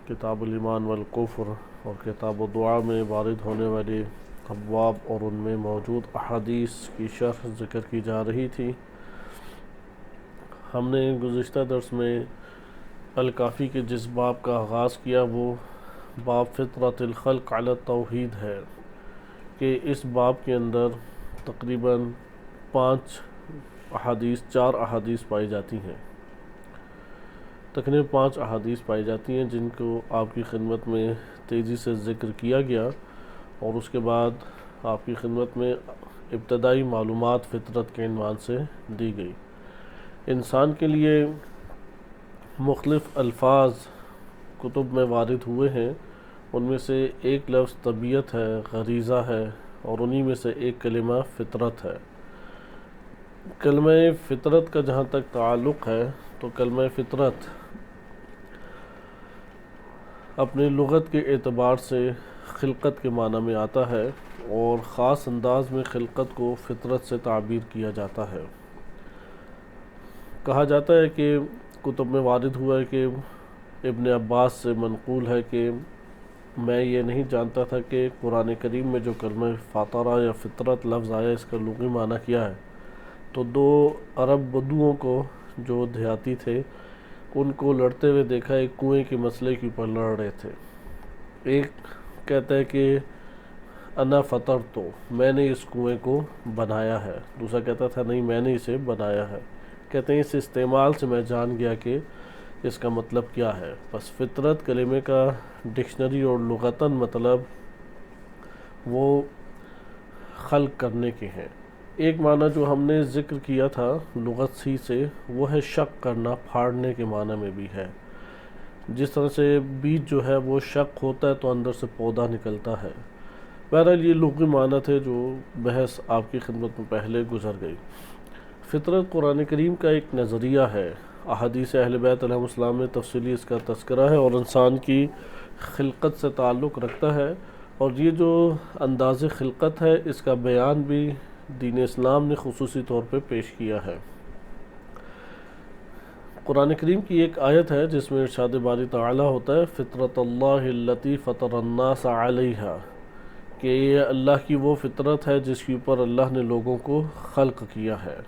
کتاب الایمان والکفر اور کتاب الدعا میں وارد ہونے والے ابواب اور ان میں موجود احادیث کی شرح ذکر کی جا رہی تھی۔ ہم نے گزشتہ درس میں الکافی کے جس باب کا آغاز کیا وہ باب فطرت الخلق علی التوحید ہے کہ اس باب کے اندر تقریباً 4 احادیث پائی جاتی ہیں، تقریباً 5 احادیث پائی جاتی ہیں جن کو آپ کی خدمت میں تیزی سے ذکر کیا گیا، اور اس کے بعد آپ کی خدمت میں ابتدائی معلومات فطرت کے عنوان سے دی گئی۔ انسان کے لیے مختلف الفاظ کتب میں وارد ہوئے ہیں، ان میں سے ایک لفظ طبیعت ہے، غریزہ ہے، اور انہی میں سے ایک کلمہ فطرت ہے۔ کلمہ فطرت کا جہاں تک تعلق ہے تو کلمہ فطرت اپنے لغت کے اعتبار سے خلقت کے معنی میں آتا ہے، اور خاص انداز میں خلقت کو فطرت سے تعبیر کیا جاتا ہے۔ کہا جاتا ہے کہ کتب میں وارد ہوا ہے کہ ابن عباس سے منقول ہے کہ میں یہ نہیں جانتا تھا کہ قرآن کریم میں جو کلمہ فاطرہ یا فطرت لفظ آیا اس کا لغوی معنی کیا ہے۔ تو 2 عرب بدوؤں کو جو دیہاتی تھے ان کو لڑتے ہوئے دیکھا، ایک کنویں کے مسئلے کے اوپر لڑ رہے تھے۔ ایک کہتا ہے کہ انا فطرتو، میں نے اس کنویں کو بنایا ہے، دوسرا کہتا تھا نہیں میں نے اسے بنایا ہے۔ کہتے ہیں اس استعمال سے میں جان گیا کہ اس کا مطلب کیا ہے۔ بس فطرت کلمے کا ڈکشنری اور لغتاً مطلب وہ خلق کرنے کے ہیں۔ ایک معنی جو ہم نے ذکر کیا تھا لغت ہی سے وہ ہے شق کرنا، پھاڑنے کے معنی میں بھی ہے۔ جس طرح سے بیج جو ہے وہ شق ہوتا ہے تو اندر سے پودا نکلتا ہے۔ بہرحال یہ لغوی معنی تھے جو بحث آپ کی خدمت میں پہلے گزر گئی۔ فطرت قرآن کریم کا ایک نظریہ ہے، احادیث اہل بیت علیہ السلام میں تفصیلی اس کا تذکرہ ہے اور انسان کی خلقت سے تعلق رکھتا ہے، اور یہ جو انداز خلقت ہے اس کا بیان بھی دین اسلام نے خصوصی طور پہ پیش کیا ہے۔ قرآن کریم کی ایک آیت ہے جس میں ارشاد باری تعالیٰ ہوتا ہے فطرت اللہ التی فطر الناس علیہا، کہ یہ اللہ کی وہ فطرت ہے جس کے اوپر اللہ نے لوگوں کو خلق کیا ہے۔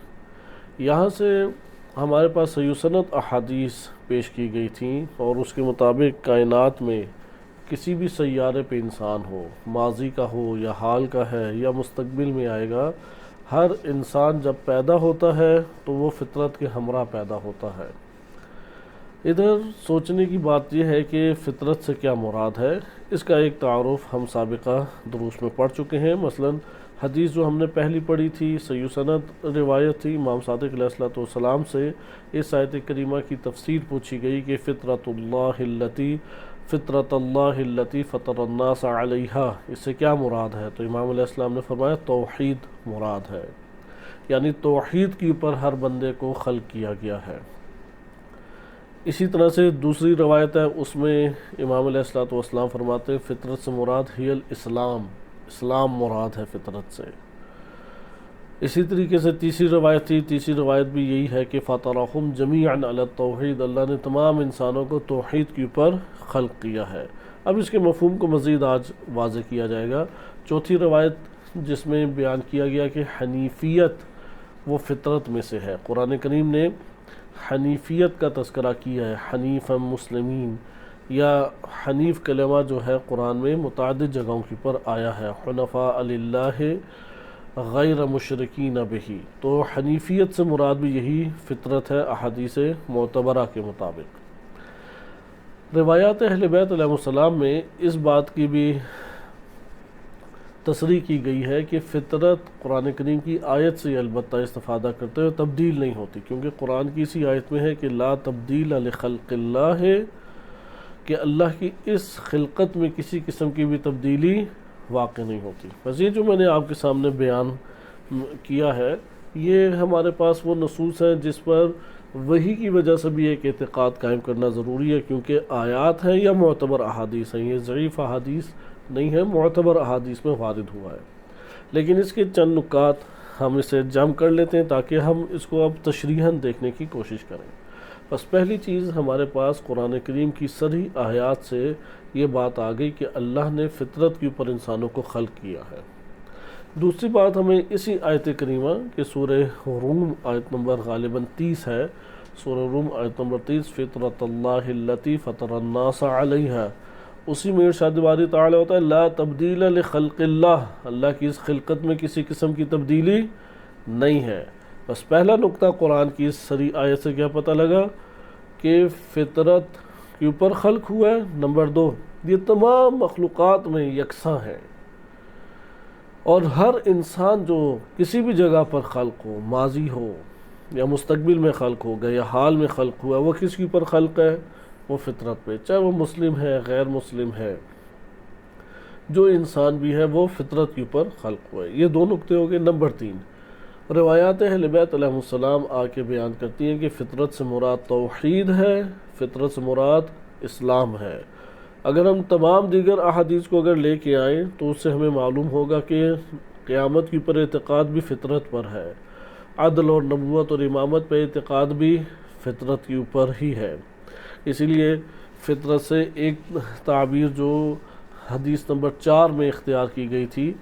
یہاں سے ہمارے پاس صحیح سند احادیث پیش کی گئی تھیں، اور اس کے مطابق کائنات میں کسی بھی سیارے پہ انسان ہو، ماضی کا ہو یا حال کا ہے یا مستقبل میں آئے گا، ہر انسان جب پیدا ہوتا ہے تو وہ فطرت کے ہمراہ پیدا ہوتا ہے۔ ادھر سوچنے کی بات یہ ہے کہ فطرت سے کیا مراد ہے۔ اس کا ایک تعارف ہم سابقہ دروس میں پڑھ چکے ہیں۔ مثلاً حدیث جو ہم نے پہلی پڑھی تھی صحیح سند روایت تھی امام صادق علیہ السلام سے، اس آیت کریمہ کی تفسیر پوچھی گئی کہ فطرت اللہ التی فطر الناس علیہا، اس سے کیا مراد ہے؟ تو امام علیہ السلام نے فرمایا توحید مراد ہے، یعنی توحید کے اوپر ہر بندے کو خلق کیا گیا ہے۔ اسی طرح سے دوسری روایت ہے، اس میں امام علیہ السلام فرماتے ہیں فطرت سے مراد ہی الاسلام، اسلام مراد ہے فطرت سے۔ اسی طریقے سے تیسری روایت تھی، تیسری روایت بھی یہی ہے کہ فطرہم جمیعا علی التوحید، اللہ نے تمام انسانوں کو توحید کے اوپر خلق کیا ہے۔ اب اس کے مفہوم کو مزید آج واضح کیا جائے گا۔ چوتھی روایت جس میں بیان کیا گیا کہ حنیفیت وہ فطرت میں سے ہے، قرآن کریم نے حنیفیت کا تذکرہ کیا ہے، حنیفا مسلمین، یا حنیف کلمہ جو ہے قرآن میں متعدد جگہوں کے پر آیا ہے، حنفاء للہ غیر مشرکین بہ، تو حنیفیت سے مراد بھی یہی فطرت ہے احادیث معتبرہ کے مطابق۔ روایات اہل بیت علیہ السلام میں اس بات کی بھی تصریح کی گئی ہے کہ فطرت قرآن کریم کی آیت سے البتہ استفادہ کرتے ہوئے تبدیل نہیں ہوتی، کیونکہ قرآن کی اسی آیت میں ہے کہ لا تبدیل لخلق اللہ، کہ اللہ کی اس خلقت میں کسی قسم کی بھی تبدیلی واقع نہیں ہوتی۔ بس یہ جو میں نے آپ کے سامنے بیان کیا ہے یہ ہمارے پاس وہ نصوص ہیں جس پر وحی کی وجہ سے بھی ایک اعتقاد قائم کرنا ضروری ہے، کیونکہ آیات ہیں یا معتبر احادیث ہیں، یہ ضعیف احادیث نہیں ہے، معتبر احادیث میں وارد ہوا ہے۔ لیکن اس کے چند نکات ہم اسے جمع کر لیتے ہیں تاکہ ہم اس کو اب تشریحاً دیکھنے کی کوشش کریں۔ بس پہلی چیز ہمارے پاس قرآن کریم کی صریح آیات سے یہ بات آ گئی کہ اللہ نے فطرت کے اوپر انسانوں کو خلق کیا ہے۔ دوسری بات ہمیں اسی آیت کریمہ کہ سورہ روم آیت نمبر غالباً 30 ہے، سورہ روم آیت نمبر 30، فطرت اللہ التی فطر الناس علیہا، اسی میں ارشاد باری تعالیٰ ہوتا ہے لا تبدیل لخلق اللہ، اللہ کی اس خلقت میں کسی قسم کی تبدیلی نہیں ہے۔ بس پہلا نقطہ قرآن کی اس صریح آیت سے کیا پتہ لگا کہ فطرت کے اوپر خلق ہوا ہے۔ نمبر 2، یہ تمام مخلوقات میں یکساں ہے، اور ہر انسان جو کسی بھی جگہ پر خلق ہو، ماضی ہو یا مستقبل میں خلق ہوگا یا حال میں خلق ہوا، وہ کس کے اوپر خلق ہے؟ وہ فطرت پہ، چاہے وہ مسلم ہے غیر مسلم ہے، جو انسان بھی ہے وہ فطرت کے اوپر خلق ہوا ہے۔ یہ 2 نقطے ہو گئے۔ نمبر 3، روایات اہل بیت علیہ السلام آ کے بیان کرتی ہیں کہ فطرت سے مراد توحید ہے، فطرت سے مراد اسلام ہے۔ اگر ہم تمام دیگر احادیث کو اگر لے کے آئیں تو اس سے ہمیں معلوم ہوگا کہ قیامت کے اوپر اعتقاد بھی فطرت پر ہے، عدل اور نبوت اور امامت پہ اعتقاد بھی فطرت کے اوپر ہی ہے۔ اسی لیے فطرت سے ایک تعبیر جو حدیث نمبر 4 میں اختیار کی گئی تھی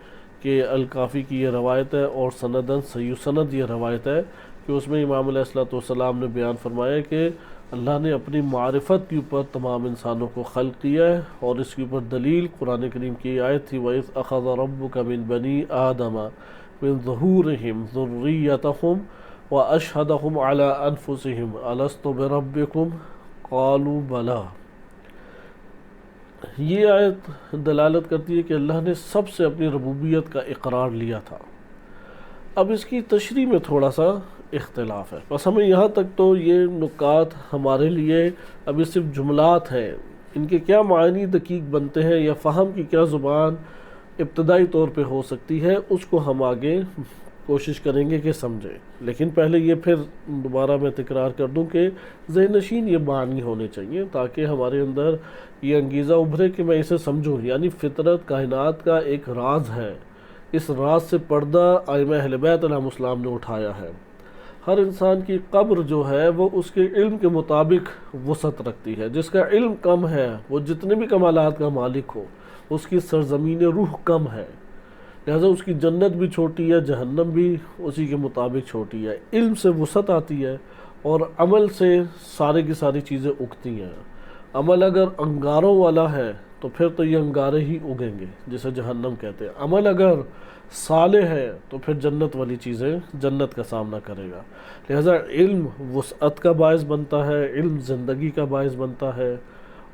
کہ الکافی کی یہ روایت ہے اور سندن صحیح سند یہ روایت ہے کہ اس میں امام علیہ السلام نے بیان فرمایا کہ اللہ نے اپنی معرفت کے اوپر تمام انسانوں کو خلق کیا ہے، اور اس کے اوپر دلیل قرآن کریم کی آیت تھی وَإِذْ أَخَذَ رَبُّكَ مِن بَنِي آدَمَ مِن ظُهُورِهِمْ ذُرِّيَّتَهُمْ وَأَشْهَدَهُمْ عَلَىٰ أَنفُسِهِمْ أَلَسْتُ بِرَبِّكُمْ قَالُوا بَلَىٰ۔ یہ آیت دلالت کرتی ہے کہ اللہ نے سب سے اپنی ربوبیت کا اقرار لیا تھا۔ اب اس کی تشریح میں تھوڑا سا اختلاف ہے، بس ہمیں یہاں تک تو یہ نکات ہمارے لیے ابھی صرف جملات ہیں، ان کے کیا معنی دقیق بنتے ہیں یا فہم کی کیا زبان ابتدائی طور پہ ہو سکتی ہے، اس کو ہم آگے کوشش کریں گے کہ سمجھیں۔ لیکن پہلے یہ پھر دوبارہ میں تکرار کر دوں کہ ذہن نشین یہ معنی ہونے چاہیے تاکہ ہمارے اندر یہ انگیزہ ابھرے کہ میں اسے سمجھوں۔ یعنی فطرت کائنات کا ایک راز ہے، اس راز سے پردہ ائمہ اہل بیت علیہ السلام نے اٹھایا ہے۔ ہر انسان کی قبر جو ہے وہ اس کے علم کے مطابق وسعت رکھتی ہے، جس کا علم کم ہے وہ جتنے بھی کمالات کا مالک ہو اس کی سرزمین روح کم ہے، لہذا اس کی جنت بھی چھوٹی ہے، جہنم بھی اسی کے مطابق چھوٹی ہے۔ علم سے وسعت آتی ہے اور عمل سے سارے کی ساری چیزیں اگتی ہیں۔ عمل اگر انگاروں والا ہے تو پھر تو یہ انگارے ہی اگیں گے جسے جہنم کہتے ہیں، عمل اگر صالح ہے تو پھر جنت والی چیزیں جنت کا سامنا کرے گا۔ لہذا علم وسعت کا باعث بنتا ہے، علم زندگی کا باعث بنتا ہے،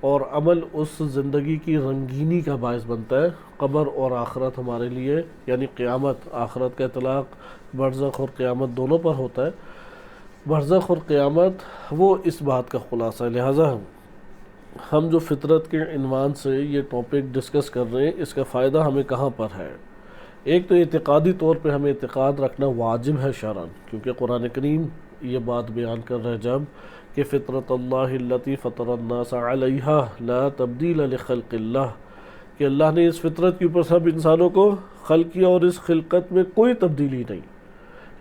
اور عمل اس زندگی کی رنگینی کا باعث بنتا ہے۔ قبر اور آخرت ہمارے لیے یعنی قیامت، آخرت کا اطلاق برزخ اور قیامت دونوں پر ہوتا ہے، برزخ اور قیامت وہ اس بات کا خلاصہ ہے۔ لہذا ہم جو فطرت کے عنوان سے یہ ٹاپک ڈسکس کر رہے ہیں اس کا فائدہ ہمیں کہاں پر ہے؟ ایک تو اعتقادی طور پہ ہمیں اعتقاد رکھنا واجب ہے شرعاً، کیونکہ قرآن کریم یہ بات بیان کر رہا ہے جب کہ فطرت اللہ التی فطر الناس علیہا لا تبدیل لخلق اللہ، کہ اللہ نے اس فطرت کے اوپر سب انسانوں کو خلق کیا اور اس خلقت میں کوئی تبدیلی نہیں۔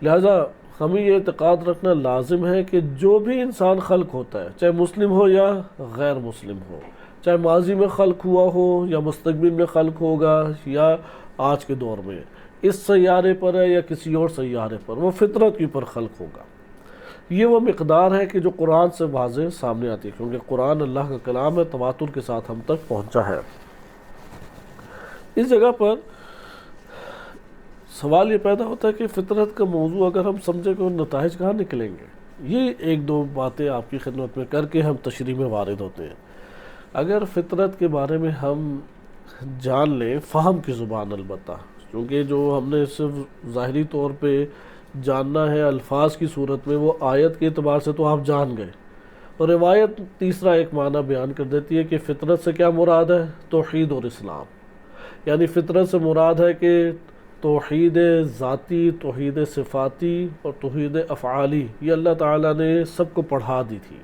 لہذا ہمیں یہ اعتقاد رکھنا لازم ہے کہ جو بھی انسان خلق ہوتا ہے، چاہے مسلم ہو یا غیر مسلم ہو، چاہے ماضی میں خلق ہوا ہو یا مستقبل میں خلق ہوگا یا آج کے دور میں، اس سیارے پر ہے یا کسی اور سیارے پر، وہ فطرت کے اوپر خلق ہوگا۔ یہ وہ مقدار ہے کہ جو قرآن سے واضح سامنے آتی ہے، کیونکہ قرآن اللہ کا کلام ہے، تواتر کے ساتھ ہم تک پہنچا ہے۔ اس جگہ پر سوال یہ پیدا ہوتا ہے کہ فطرت کا موضوع اگر ہم سمجھیں کہ نتائج کہاں نکلیں گے؟ یہ ایک دو باتیں آپ کی خدمت میں کر کے ہم تشریح میں وارد ہوتے ہیں۔ اگر فطرت کے بارے میں ہم جان لیں فہم کی زبان، البتہ کیونکہ جو ہم نے صرف ظاہری طور پہ جاننا ہے الفاظ کی صورت میں، وہ آیت کے اعتبار سے تو آپ جان گئے، اور روایت تیسرا ایک معنی بیان کر دیتی ہے کہ فطرت سے کیا مراد ہے؟ توحید اور اسلام۔ یعنی فطرت سے مراد ہے کہ توحید ذاتی، توحید صفاتی اور توحید افعالی یہ اللہ تعالیٰ نے سب کو پڑھا دی تھی۔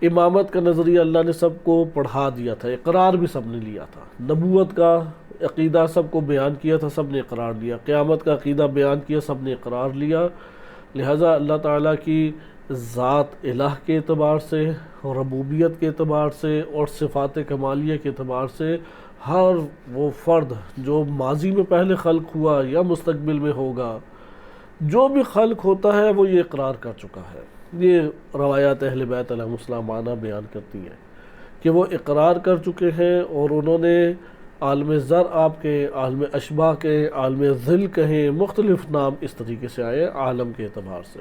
امامت کا نظریہ اللہ نے سب کو پڑھا دیا تھا، اقرار بھی سب نے لیا تھا۔ نبوت کا عقیدہ سب کو بیان کیا تھا، سب نے اقرار لیا۔ قیامت کا عقیدہ بیان کیا، سب نے اقرار لیا۔ لہٰذا اللہ تعالیٰ کی ذات الہ کے اعتبار سے، ربوبیت کے اعتبار سے اور صفات کمالیہ کے اعتبار سے ہر وہ فرد جو ماضی میں پہلے خلق ہوا یا مستقبل میں ہوگا، جو بھی خلق ہوتا ہے وہ یہ اقرار کر چکا ہے۔ یہ روایات اہل بیت علیہم السلام معنی بیان کرتی ہیں کہ وہ اقرار کر چکے ہیں، اور انہوں نے عالم ذر آپ کے، عالم اشباح کے، عالم ظل کہیں، مختلف نام اس طریقے سے آئے عالم کے اعتبار سے۔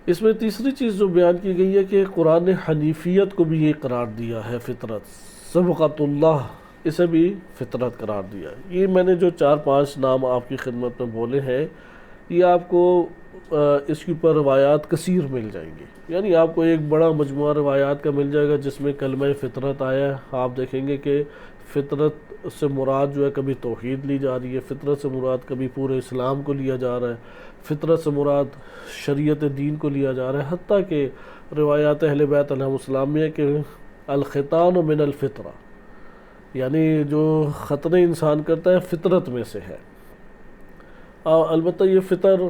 اس میں تیسری چیز جو بیان کی گئی ہے کہ قرآن نے حنیفیت کو بھی یہ قرار دیا ہے، فطرت، سبقت اللہ، اسے بھی فطرت قرار دیا ہے۔ یہ میں نے جو 4-5 نام آپ کی خدمت میں بولے ہیں، یہ آپ کو اس کے اوپر روایات کثیر مل جائیں گی، یعنی آپ کو ایک بڑا مجموعہ روایات کا مل جائے گا جس میں کلمہ فطرت آیا ہے۔ آپ دیکھیں گے کہ فطرت سے مراد جو ہے کبھی توحید لی جا رہی ہے، فطرت سے مراد کبھی پورے اسلام کو لیا جا رہا ہے، فطرت سے مراد شریعت دین کو لیا جا رہا ہے، حتیٰ کہ روایات اہل بیت علیہم السلام میں ہے کہ الختان من الفطرہ، یعنی جو ختنہ انسان کرتا ہے فطرت میں سے ہے۔ البتہ یہ فطر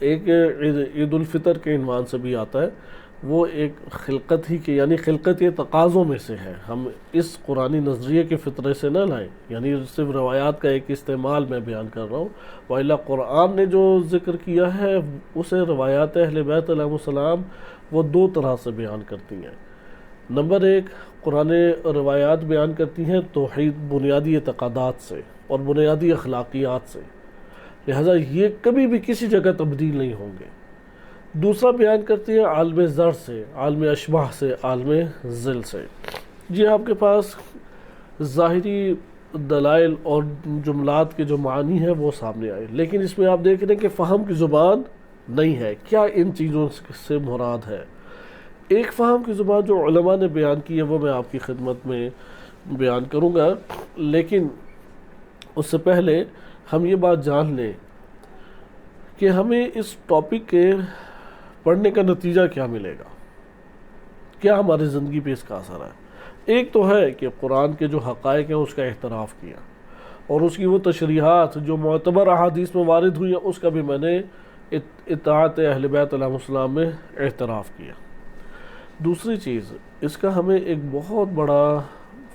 ایک عید الفطر کے عنوان سے بھی آتا ہے، وہ ایک خلقت ہی کے، یعنی خلقت کے تقاضوں میں سے ہے، ہم اس قرآنی نظریے کے فطرے سے نہ لائیں، یعنی صرف روایات کا ایک استعمال میں بیان کر رہا ہوں، وإلا قرآن نے جو ذکر کیا ہے اسے روایات اہل بیت علیہم السلام وہ 2 طرح سے بیان کرتی ہیں۔ نمبر 1، قرآن روایات بیان کرتی ہیں توحید، بنیادی اعتقادات سے اور بنیادی اخلاقیات سے، لہذا یہ کبھی بھی کسی جگہ تبدیل نہیں ہوں گے۔ دوسرا بیان کرتی ہے عالم ذر سے، عالم اشباح سے، عالم ظل سے۔ یہ آپ کے پاس ظاہری دلائل اور جملات کے جو معنی ہیں وہ سامنے آئے، لیکن اس میں آپ دیکھ رہے ہیں کہ فہم کی زبان نہیں ہے، کیا ان چیزوں سے مراد ہے۔ ایک فہم کی زبان جو علماء نے بیان کی ہے وہ میں آپ کی خدمت میں بیان کروں گا، لیکن اس سے پہلے ہم یہ بات جان لیں کہ ہمیں اس ٹاپک کے پڑھنے کا نتیجہ کیا ملے گا، کیا ہماری زندگی پہ اس کا اثر ہے۔ ایک تو ہے کہ قرآن کے جو حقائق ہیں اس کا اعتراف کیا، اور اس کی وہ تشریحات جو معتبر احادیث میں وارد ہوئی ہیں اس کا بھی میں نے اطاعت اہل بیت علیہم السلام میں اعتراف کیا۔ دوسری چیز، اس کا ہمیں ایک بہت بڑا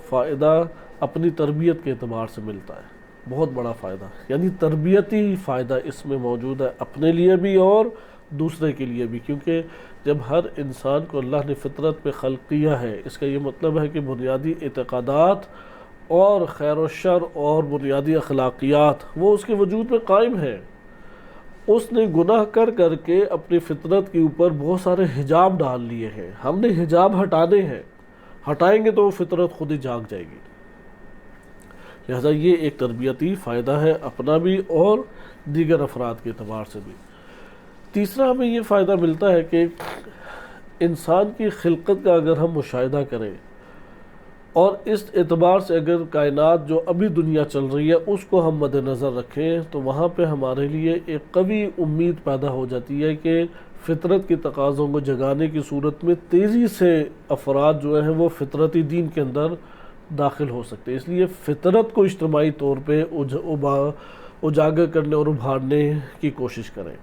فائدہ اپنی تربیت کے اعتبار سے ملتا ہے، بہت بڑا فائدہ، یعنی تربیتی فائدہ اس میں موجود ہے، اپنے لیے بھی اور دوسرے کے لیے بھی، کیونکہ جب ہر انسان کو اللہ نے فطرت پہ خلق کیا ہے، اس کا یہ مطلب ہے کہ بنیادی اعتقادات اور خیر و شر اور بنیادی اخلاقیات وہ اس کے وجود میں قائم ہیں۔ اس نے گناہ کر کر کے اپنی فطرت کے اوپر بہت سارے حجاب ڈال لیے ہیں، ہم نے حجاب ہٹانے ہیں، ہٹائیں گے تو وہ فطرت خود ہی جاگ جائے گی۔ لہذا یہ ایک تربیتی فائدہ ہے، اپنا بھی اور دیگر افراد کے اعتبار سے بھی۔ تیسرا ہمیں یہ فائدہ ملتا ہے کہ انسان کی خلقت کا اگر ہم مشاہدہ کریں اور اس اعتبار سے اگر کائنات جو ابھی دنیا چل رہی ہے اس کو ہم مد نظر رکھیں، تو وہاں پہ ہمارے لیے ایک قوی امید پیدا ہو جاتی ہے کہ فطرت کے تقاضوں کو جگانے کی صورت میں تیزی سے افراد جو ہیں وہ فطرتی دین کے اندر داخل ہو سکتے ہیں۔ اس لیے فطرت کو اجتماعی طور پہ اجاگر کرنے اور ابھارنے کی کوشش کریں۔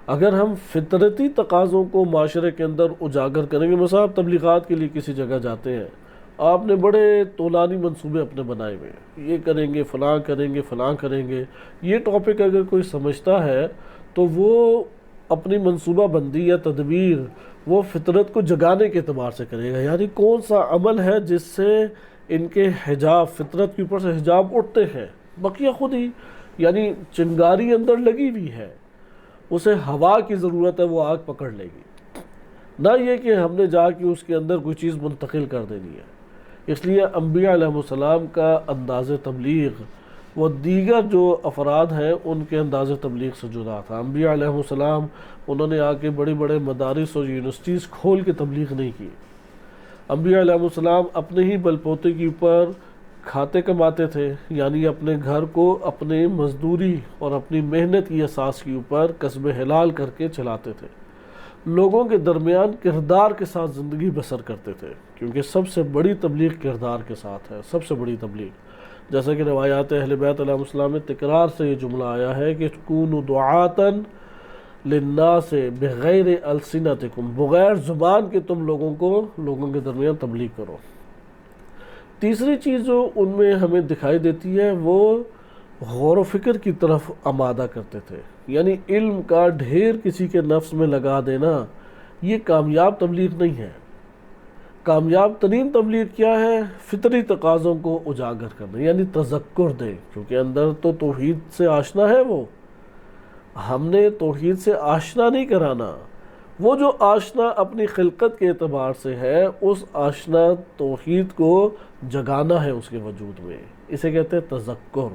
اگر ہم فطرتی تقاضوں کو معاشرے کے اندر اجاگر کریں گے، مثلا آپ تبلیغات کے لیے کسی جگہ جاتے ہیں، آپ نے بڑے طولانی منصوبے اپنے بنائے ہوئے ہیں، یہ کریں گے، فلاں کریں گے، فلاں کریں گے، یہ ٹاپک اگر کوئی سمجھتا ہے تو وہ اپنی منصوبہ بندی یا تدبیر وہ فطرت کو جگانے کے اعتبار سے کرے گا، یعنی کون سا عمل ہے جس سے ان کے حجاب، فطرت کے اوپر سے حجاب اٹھتے ہیں، بقیہ خود ہی، یعنی چنگاری اندر لگی ہوئی ہے، اسے ہوا کی ضرورت ہے، وہ آگ پکڑ لے گی، نہ یہ کہ ہم نے جا کے اس کے اندر کوئی چیز منتقل کر دینی ہے۔ اس لیے انبیاء علیہ السلام کا انداز تبلیغ وہ دیگر جو افراد ہیں ان کے انداز تبلیغ سے جدا تھا۔ انبیاء علیہ السلام انہوں نے آ کے بڑے بڑے مدارس اور یونیورسٹیز کھول کے تبلیغ نہیں کی۔ انبیاء علیہ السلام اپنے ہی بل بوتے کے اوپر کھاتے کماتے تھے، یعنی اپنے گھر کو اپنے مزدوری اور اپنی محنت کی اساس کے اوپر کسب حلال کر کے چلاتے تھے، لوگوں کے درمیان کردار کے ساتھ زندگی بسر کرتے تھے، کیونکہ سب سے بڑی تبلیغ کردار کے ساتھ ہے، سب سے بڑی تبلیغ، جیسا کہ روایات اہل بیت علیہ السلام میں تکرار سے یہ جملہ آیا ہے کہ کونوا دعاتاً للناس بغیر السنتکم، بغیر زبان کے تم لوگوں کے درمیان تبلیغ کرو۔ تیسری چیز جو ان میں ہمیں دکھائی دیتی ہے وہ غور و فکر کی طرف آمادہ کرتے تھے، یعنی علم کا ڈھیر کسی کے نفس میں لگا دینا یہ کامیاب تبلیغ نہیں ہے۔ کامیاب ترین تبلیغ کیا ہے؟ فطری تقاضوں کو اجاگر کرنا، یعنی تذکر دے، کیونکہ اندر تو توحید سے آشنا ہے، وہ ہم نے توحید سے آشنا نہیں کرانا، وہ جو آشنا اپنی خلقت کے اعتبار سے ہے اس آشنا توحید کو جگانا ہے اس کے وجود میں، اسے کہتے ہیں تذکر۔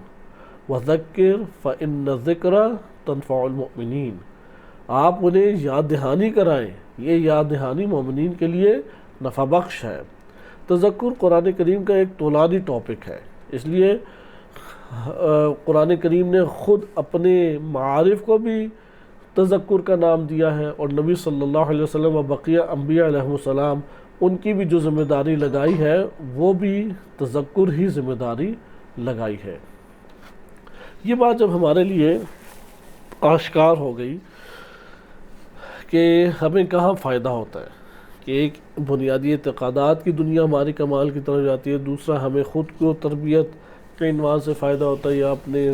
وَذَكِّرْ فَإِنَّ الذِّكْرَ تَنفَعُ الْمُؤْمِنِينَ، آپ انہیں یاد دہانی کرائیں، یہ یاد دہانی مومنین کے لیے نفع بخش ہے۔ تذکر قرآن کریم کا ایک طولانی ٹاپک ہے، اس لیے قرآن کریم نے خود اپنے معارف کو بھی تذکر کا نام دیا ہے، اور نبی صلی اللہ علیہ وسلم و بقیہ انبیاء علیہ السلام ان کی بھی جو ذمہ داری لگائی ہے وہ بھی تذکر ہی ذمہ داری لگائی ہے۔ یہ بات جب ہمارے لیے آشکار ہو گئی کہ ہمیں کہاں فائدہ ہوتا ہے، کہ ایک بنیادی اعتقادات کی دنیا ہماری کمال کی طرف جاتی ہے، دوسرا ہمیں خود کو تربیت کے عنوان سے فائدہ ہوتا ہے، یا اپنے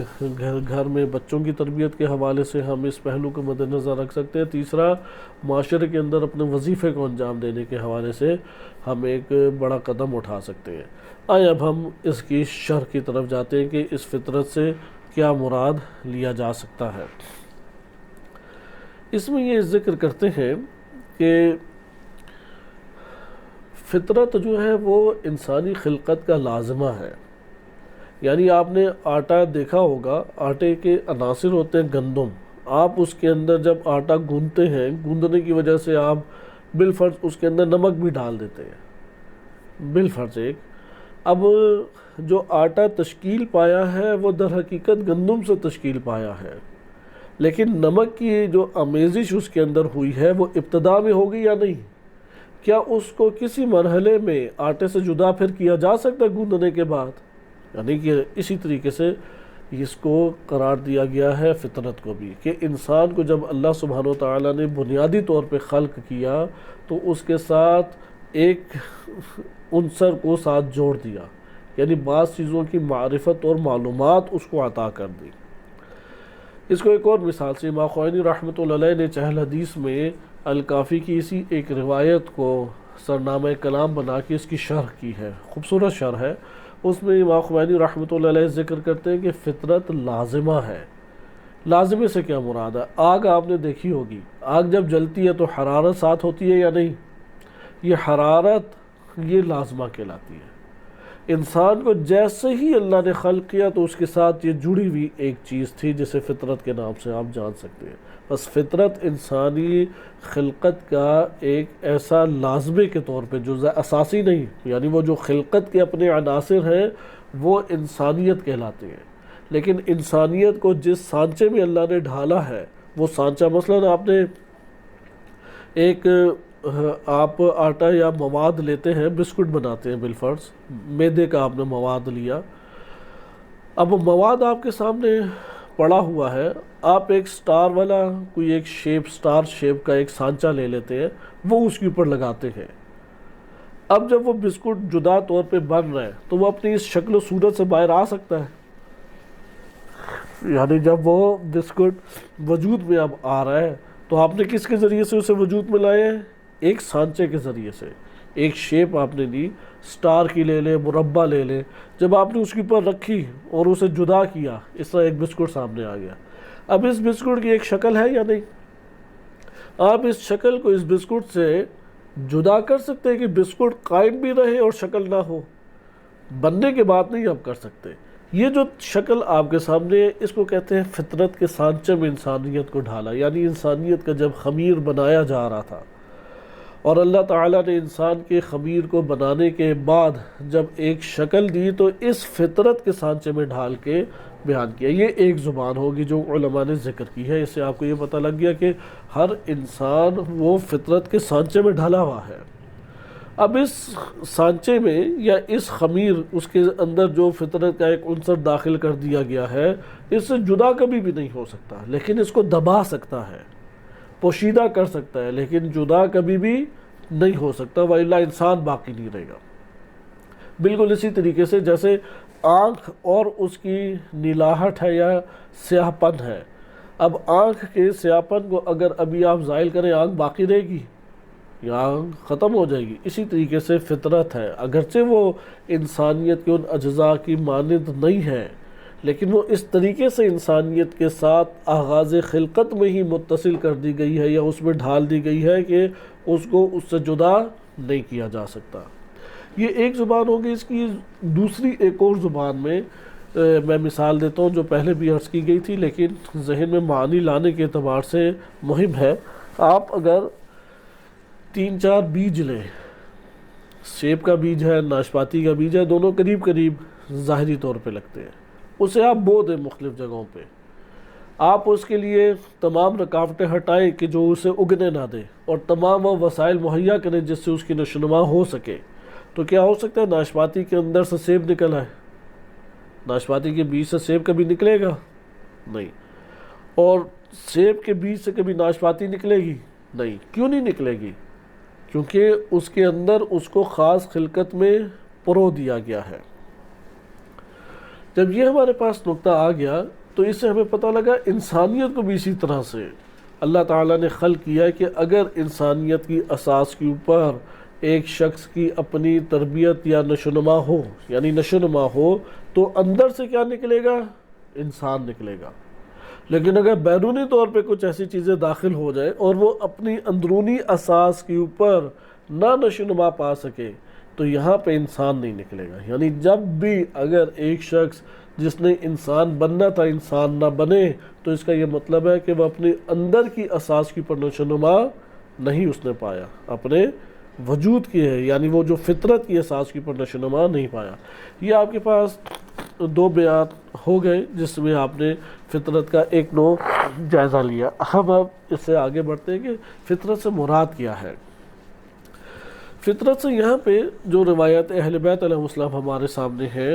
گھر میں بچوں کی تربیت کے حوالے سے ہم اس پہلو کو مد نظر رکھ سکتے ہیں، تیسرا معاشرے کے اندر اپنے وظیفے کو انجام دینے کے حوالے سے ہم ایک بڑا قدم اٹھا سکتے ہیں۔ آئے اب ہم اس کی شرح کی طرف جاتے ہیں کہ اس فطرت سے کیا مراد لیا جا سکتا ہے۔ اس میں یہ ذکر کرتے ہیں کہ فطرت جو ہے وہ انسانی خلقت کا لازمہ ہے، یعنی آپ نے آٹا دیکھا ہوگا، آٹے کے عناصر ہوتے ہیں گندم، آپ اس کے اندر جب آٹا گوندتے ہیں، گوندنے کی وجہ سے آپ بالفرض اس کے اندر نمک بھی ڈال دیتے ہیں، بالفرض ایک، اب جو آٹا تشکیل پایا ہے وہ در حقیقت گندم سے تشکیل پایا ہے، لیکن نمک کی جو آمیزش اس کے اندر ہوئی ہے وہ ابتدا میں ہوگی یا نہیں؟ کیا اس کو کسی مرحلے میں آٹے سے جدا پھر کیا جا سکتا ہے گوندنے کے بعد؟ یعنی کہ اسی طریقے سے اس کو قرار دیا گیا ہے فطرت کو بھی، کہ انسان کو جب اللہ سبحانہ و تعالیٰ نے بنیادی طور پہ خلق کیا تو اس کے ساتھ ایک عنصر کو ساتھ جوڑ دیا، یعنی بعض چیزوں کی معرفت اور معلومات اس کو عطا کر دی۔ اس کو ایک اور مثال سے امام خوئینی رحمۃ اللہ علیہ نے چہل حدیث میں الکافی کی اسی ایک روایت کو سرنامہ کلام بنا کے اس کی شرح کی ہے، خوبصورت شرح ہے۔ اس میں امام خوئینی رحمۃ اللہ علیہ ذکر کرتے ہیں کہ فطرت لازمہ ہے۔ لازمے سے کیا مراد ہے؟ آگ آپ نے دیکھی ہوگی، آگ جب جلتی ہے تو حرارت ساتھ ہوتی ہے یا نہیں؟ یہ حرارت یہ لازمہ کہلاتی ہے۔ انسان کو جیسے ہی اللہ نے خلق کیا تو اس کے ساتھ یہ جڑی ہوئی ایک چیز تھی جسے فطرت کے نام سے آپ جان سکتے ہیں۔ بس فطرت انسانی خلقت کا ایک ایسا لازمے کے طور پہ جو اساسی نہیں، یعنی وہ جو خلقت کے اپنے عناصر ہیں وہ انسانیت کہلاتے ہیں، لیکن انسانیت کو جس سانچے میں اللہ نے ڈھالا ہے وہ سانچہ، مثلاً آپ نے ایک آپ آٹا یا مواد لیتے ہیں، بسکٹ بناتے ہیں بالفرض، میدے کا آپ نے مواد لیا، اب وہ مواد آپ کے سامنے پڑا ہوا ہے، آپ ایک سٹار والا کوئی ایک شیپ، سٹار شیپ کا ایک سانچہ لے لیتے ہیں، وہ اس کے اوپر لگاتے ہیں۔ اب جب وہ بسکٹ جدا طور پہ بن رہا ہے تو وہ اپنی اس شکل و صورت سے باہر آ سکتا ہے، یعنی جب وہ بسکٹ وجود میں اب آ رہا ہے تو آپ نے کس کے ذریعے سے اسے وجود میں لائے ہیں؟ ایک سانچے کے ذریعے سے۔ ایک شیپ آپ نے لی، سٹار کی لے لیں، مربع لے لیں، جب آپ نے اس کے اوپر رکھی اور اسے جدا کیا، اس طرح ایک بسکٹ سامنے آ گیا۔ اب اس بسکٹ کی ایک شکل ہے یا نہیں؟ آپ اس شکل کو اس بسکٹ سے جدا کر سکتے ہیں کہ بسکٹ قائم بھی رہے اور شکل نہ ہو؟ بننے کے بعد نہیں آپ کر سکتے۔ یہ جو شکل آپ کے سامنے ہے اس کو کہتے ہیں فطرت کے سانچے میں انسانیت کو ڈھالا، یعنی انسانیت کا جب خمیر بنایا جا رہا تھا اور اللہ تعالیٰ نے انسان کے خمیر کو بنانے کے بعد جب ایک شکل دی تو اس فطرت کے سانچے میں ڈھال کے بیان کیا۔ یہ ایک زبان ہوگی جو علماء نے ذکر کی ہے، اس سے آپ کو یہ پتہ لگ گیا کہ ہر انسان وہ فطرت کے سانچے میں ڈھلا ہوا ہے۔ اب اس سانچے میں یا اس خمیر، اس کے اندر جو فطرت کا ایک عنصر داخل کر دیا گیا ہے، اس سے جدا کبھی بھی نہیں ہو سکتا، لیکن اس کو دبا سکتا ہے۔ پوشیدہ کر سکتا ہے لیکن جدا کبھی بھی نہیں ہو سکتا، وَإِلَّا انسان باقی نہیں رہے گا۔ بالکل اسی طریقے سے جیسے آنکھ اور اس کی نیلاہٹ ہے یا سیاہ پن ہے، اب آنکھ کے سیاہ پن کو اگر ابھی آپ زائل کریں آنکھ باقی رہے گی یا آنکھ ختم ہو جائے گی؟ اسی طریقے سے فطرت ہے، اگرچہ وہ انسانیت کے ان اجزاء کی مانند نہیں ہے لیکن وہ اس طریقے سے انسانیت کے ساتھ آغاز خلقت میں ہی متصل کر دی گئی ہے یا اس میں ڈھال دی گئی ہے کہ اس کو اس سے جدا نہیں کیا جا سکتا۔ یہ ایک زبان ہوگی۔ اس کی دوسری ایک اور زبان میں میں مثال دیتا ہوں جو پہلے بھی عرض کی گئی تھی لیکن ذہن میں معنی لانے کے اعتبار سے مہم ہے۔ آپ اگر 3-4 بیج لیں، سیب کا بیج ہے، ناشپاتی کا بیج ہے، دونوں قریب قریب ظاہری طور پہ لگتے ہیں، اسے آپ بو دیں مختلف جگہوں پہ، آپ اس کے لیے تمام رکاوٹیں ہٹائیں کہ جو اسے اگنے نہ دے اور تمام وہ وسائل مہیا کریں جس سے اس کی نشوونما ہو سکے، تو کیا ہو سکتا ہے ناشپاتی کے اندر سے سیب نکل آئے؟ ناشپاتی کے بیج سے سیب کبھی نکلے گا؟ نہیں۔ اور سیب کے بیج سے کبھی ناشپاتی نکلے گی؟ نہیں۔ کیوں نہیں نکلے گی؟ کیونکہ اس کے اندر اس کو خاص خلقت میں پرو دیا گیا ہے۔ جب یہ ہمارے پاس نقطہ آ گیا تو اس سے ہمیں پتہ لگا انسانیت کو بھی اسی طرح سے اللہ تعالیٰ نے خلق کیا ہے کہ اگر انسانیت کی اساس کے اوپر ایک شخص کی اپنی تربیت یا نشوونما ہو، یعنی نشوونما ہو، تو اندر سے کیا نکلے گا؟ انسان نکلے گا۔ لیکن اگر بیرونی طور پہ کچھ ایسی چیزیں داخل ہو جائیں اور وہ اپنی اندرونی اساس کے اوپر نہ نشوونما پا سکے تو یہاں پہ انسان نہیں نکلے گا۔ یعنی جب بھی اگر ایک شخص جس نے انسان بننا تھا انسان نہ بنے تو اس کا یہ مطلب ہے کہ وہ اپنے اندر کی اساس کی پر نشوونما نہیں اس نے پایا، اپنے وجود کی ہے، یعنی وہ جو فطرت کی اساس کی پر نشوونما نہیں پایا۔ یہ آپ کے پاس 2 بیان ہو گئے جس میں آپ نے فطرت کا ایک نوع جائزہ لیا۔ ہم اب اس سے آگے بڑھتے ہیں کہ فطرت سے مراد کیا ہے۔ فطرت سے یہاں پہ جو روایت اہل بیت علیہ السلام ہمارے سامنے ہے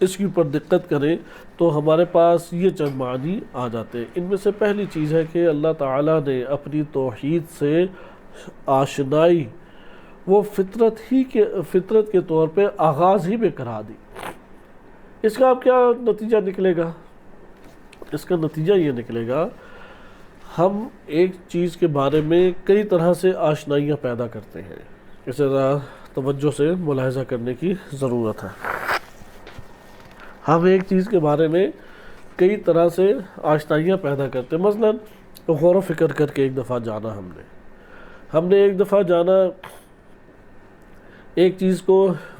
اس کے اوپر دقت کریں تو ہمارے پاس یہ چند معنی آ جاتے ہیں۔ ان میں سے پہلی چیز ہے کہ اللہ تعالیٰ نے اپنی توحید سے آشنائی وہ فطرت کے طور پہ آغاز ہی میں کرا دی۔ اس کا اب کیا نتیجہ نکلے گا؟ اس کا نتیجہ یہ نکلے گا ہم ایک چیز کے بارے میں کئی طرح سے آشنائیاں پیدا کرتے ہیں، اسے ذرا توجہ سے ملاحظہ کرنے کی ضرورت ہے۔ ہم ایک چیز کے بارے میں کئی طرح سے آشنائیاں پیدا کرتے ہیں۔ مثلا غور و فکر کر کے ایک دفعہ جانا ہم نے ایک دفعہ جانا ایک چیز کو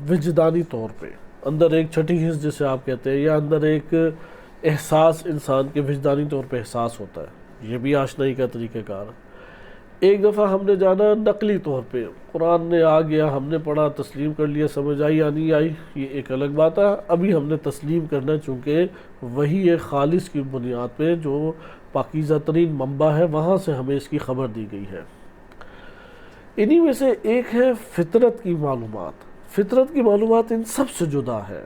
وجدانی طور پہ، اندر ایک چھٹی حص جسے آپ کہتے ہیں، یا اندر ایک احساس انسان کے وجدانی طور پہ احساس ہوتا ہے، یہ بھی آشنائی کا طریقہ کار ہے۔ ایک دفعہ ہم نے جانا نقلی طور پہ، قرآن نے آ گیا، ہم نے پڑھا، تسلیم کر لیا، سمجھ آئی یا نہیں آئی یہ ایک الگ بات ہے، ابھی ہم نے تسلیم کرنا چونکہ وہی ایک خالص کی بنیاد پہ جو پاکیزہ ترین منبع ہے وہاں سے ہمیں اس کی خبر دی گئی ہے۔ انہی میں سے ایک ہے فطرت کی معلومات۔ فطرت کی معلومات ان سب سے جدا ہے،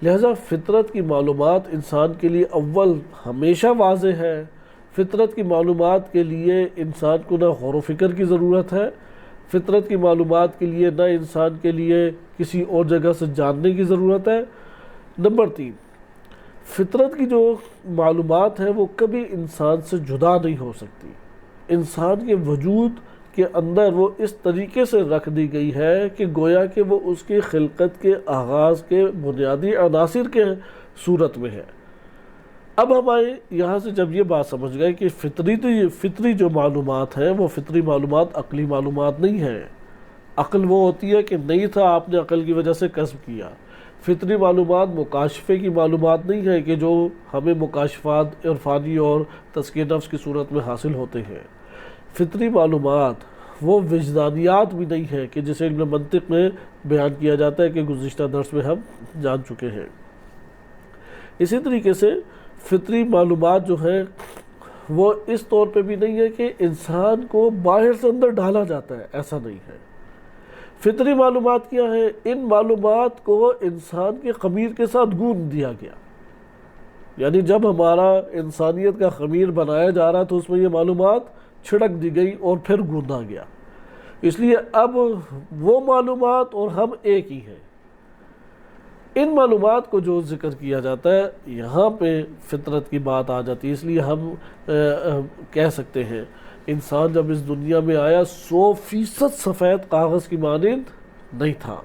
لہذا فطرت کی معلومات انسان کے لیے اول ہمیشہ واضح ہے۔ فطرت کی معلومات کے لیے انسان کو نہ غور و فکر کی ضرورت ہے، فطرت کی معلومات کے لیے نہ انسان کے لیے کسی اور جگہ سے جاننے کی ضرورت ہے۔ نمبر 3، فطرت کی جو معلومات ہے وہ کبھی انسان سے جدا نہیں ہو سکتی، انسان کے وجود کے اندر وہ اس طریقے سے رکھ دی گئی ہے کہ گویا کہ وہ اس کی خلقت کے آغاز کے بنیادی عناصر کے صورت میں ہے۔ اب ہمارے یہاں سے جب یہ بات سمجھ گئے کہ فطری جو معلومات ہیں وہ فطری معلومات عقلی معلومات نہیں ہیں، عقل وہ ہوتی ہے کہ نہیں تھا آپ نے عقل کی وجہ سے کسب کیا، فطری معلومات مکاشفے کی معلومات نہیں ہے کہ جو ہمیں مکاشفات عرفانی اور تزکیہ نفس کی صورت میں حاصل ہوتے ہیں، فطری معلومات وہ وجدانیات بھی نہیں ہے کہ جسے علم منطق میں بیان کیا جاتا ہے کہ گزشتہ درس میں ہم جان چکے ہیں۔ اسی طریقے سے فطری معلومات جو ہے وہ اس طور پہ بھی نہیں ہے کہ انسان کو باہر سے اندر ڈالا جاتا ہے، ایسا نہیں ہے۔ فطری معلومات کیا ہے؟ ان معلومات کو انسان کے خمیر کے ساتھ گوندھ دیا گیا، یعنی جب ہمارا انسانیت کا خمیر بنایا جا رہا تو اس میں یہ معلومات چھڑک دی گئی اور پھر گوندا گیا. اس لیے اب وہ معلومات اور ہم ایک ہی ہیں. ان معلومات کو جو ذکر کیا جاتا ہے یہاں پہ فطرت کی بات آ جاتی ہے. اس لیے ہم کہہ سکتے ہیں انسان جب اس دنیا میں آیا 100% سفید کاغذ کی مانند نہیں تھا.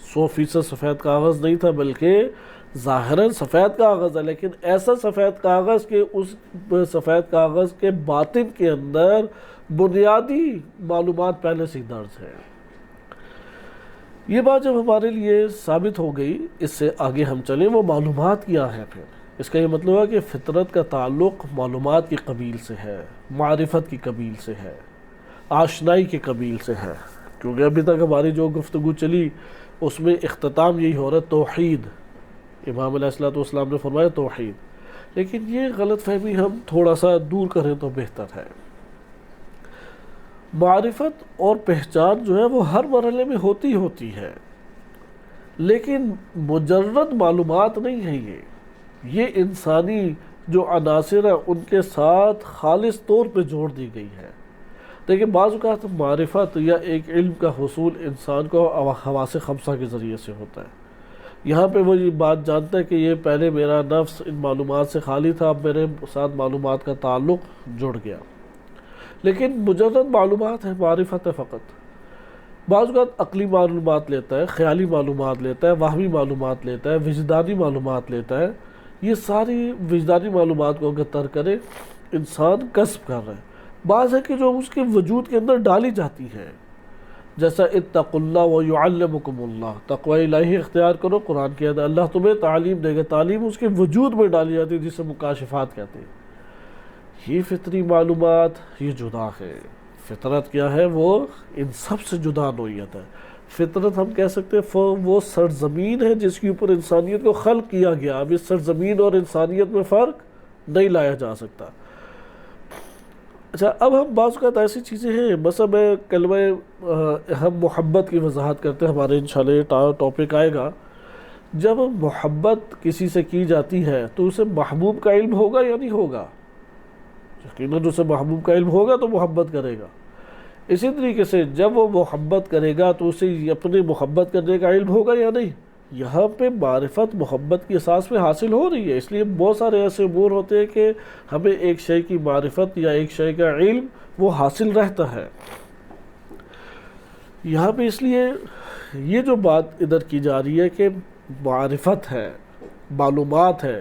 100% سفید کاغذ نہیں تھا، بلکہ ظاہراً سفید کاغذ ہے، لیکن ایسا سفید کاغذ کہ اس سفید کاغذ کے باطن کے اندر بنیادی معلومات پہلے سے درج ہے. یہ بات جب ہمارے لیے ثابت ہو گئی، اس سے آگے ہم چلیں وہ معلومات کیا ہے. پھر اس کا یہ مطلب ہے کہ فطرت کا تعلق معلومات کی قبیل سے ہے، معرفت کی قبیل سے ہے، آشنائی کی قبیل سے ہے. کیونکہ ابھی تک ہماری جو گفتگو چلی اس میں اختتام یہی ہو رہا ہے توحید. امام علیہ السلام نے فرمایا توحید. لیکن یہ غلط فہمی ہم تھوڑا سا دور کریں تو بہتر ہے. معرفت اور پہچان جو ہے وہ ہر مرحلے میں ہوتی ہے، لیکن مجرد معلومات نہیں ہے. یہ انسانی جو عناصر ہیں ان کے ساتھ خالص طور پہ جوڑ دی گئی ہے. دیکھیں بعض اوقات معرفت یا ایک علم کا حصول انسان کو حواس خمسہ کے ذریعے سے ہوتا ہے. یہاں پہ وہ یہ بات جانتا ہے کہ یہ پہلے میرا نفس ان معلومات سے خالی تھا، اب میرے ساتھ معلومات کا تعلق جڑ گیا. لیکن مجرد معلومات ہے، معرفت ہے فقط. بعض اوقات عقلی معلومات لیتا ہے، خیالی معلومات لیتا ہے، وہمی معلومات لیتا ہے، وجدانی معلومات لیتا ہے. یہ ساری وجدانی معلومات کو اگر ترک کرے انسان کسب کر رہا ہے. بعض ہے کہ جو اس کے وجود کے اندر ڈالی جاتی ہے، جیسا اتقوا اللہ ویعلمکم اللہ، تقوی الہی اختیار کرو. قرآن کی آیت اللہ تمہیں تعلیم دے گا. تعلیم اس کے وجود میں ڈالی جاتی ہے جسے مکاشفات کہتے ہیں. یہ فطری معلومات یہ جدا ہے. فطرت کیا ہے؟ وہ ان سب سے جدا نوعیت ہے. فطرت ہم کہہ سکتے ہیں وہ سرزمین ہے جس کے اوپر انسانیت کو خلق کیا گیا. اب اس سرزمین اور انسانیت میں فرق نہیں لایا جا سکتا. اچھا، اب ہم بعض اوقات ایسی چیزیں ہیں، مثلا میں کلمہ ہم محبت کی وضاحت کرتے ہیں، ہمارے انشاءاللہ یہ ٹاپک آئے گا. جب محبت کسی سے کی جاتی ہے تو اسے محبوب کا علم ہوگا یا نہیں ہوگا؟ یقیناً اسے محبوب کا علم ہوگا تو محبت کرے گا. اسی طریقے سے جب وہ محبت کرے گا تو اسے اپنے محبت کرنے کا علم ہوگا یا نہیں؟ یہاں پہ معرفت محبت کی اساس پہ حاصل ہو رہی ہے. اس لیے بہت سارے ایسے امور ہوتے ہیں کہ ہمیں ایک شے کی معرفت یا ایک شے کا علم وہ حاصل رہتا ہے. یہاں پہ اس لیے یہ جو بات ادھر کی جا رہی ہے کہ معرفت ہے، معلومات ہے،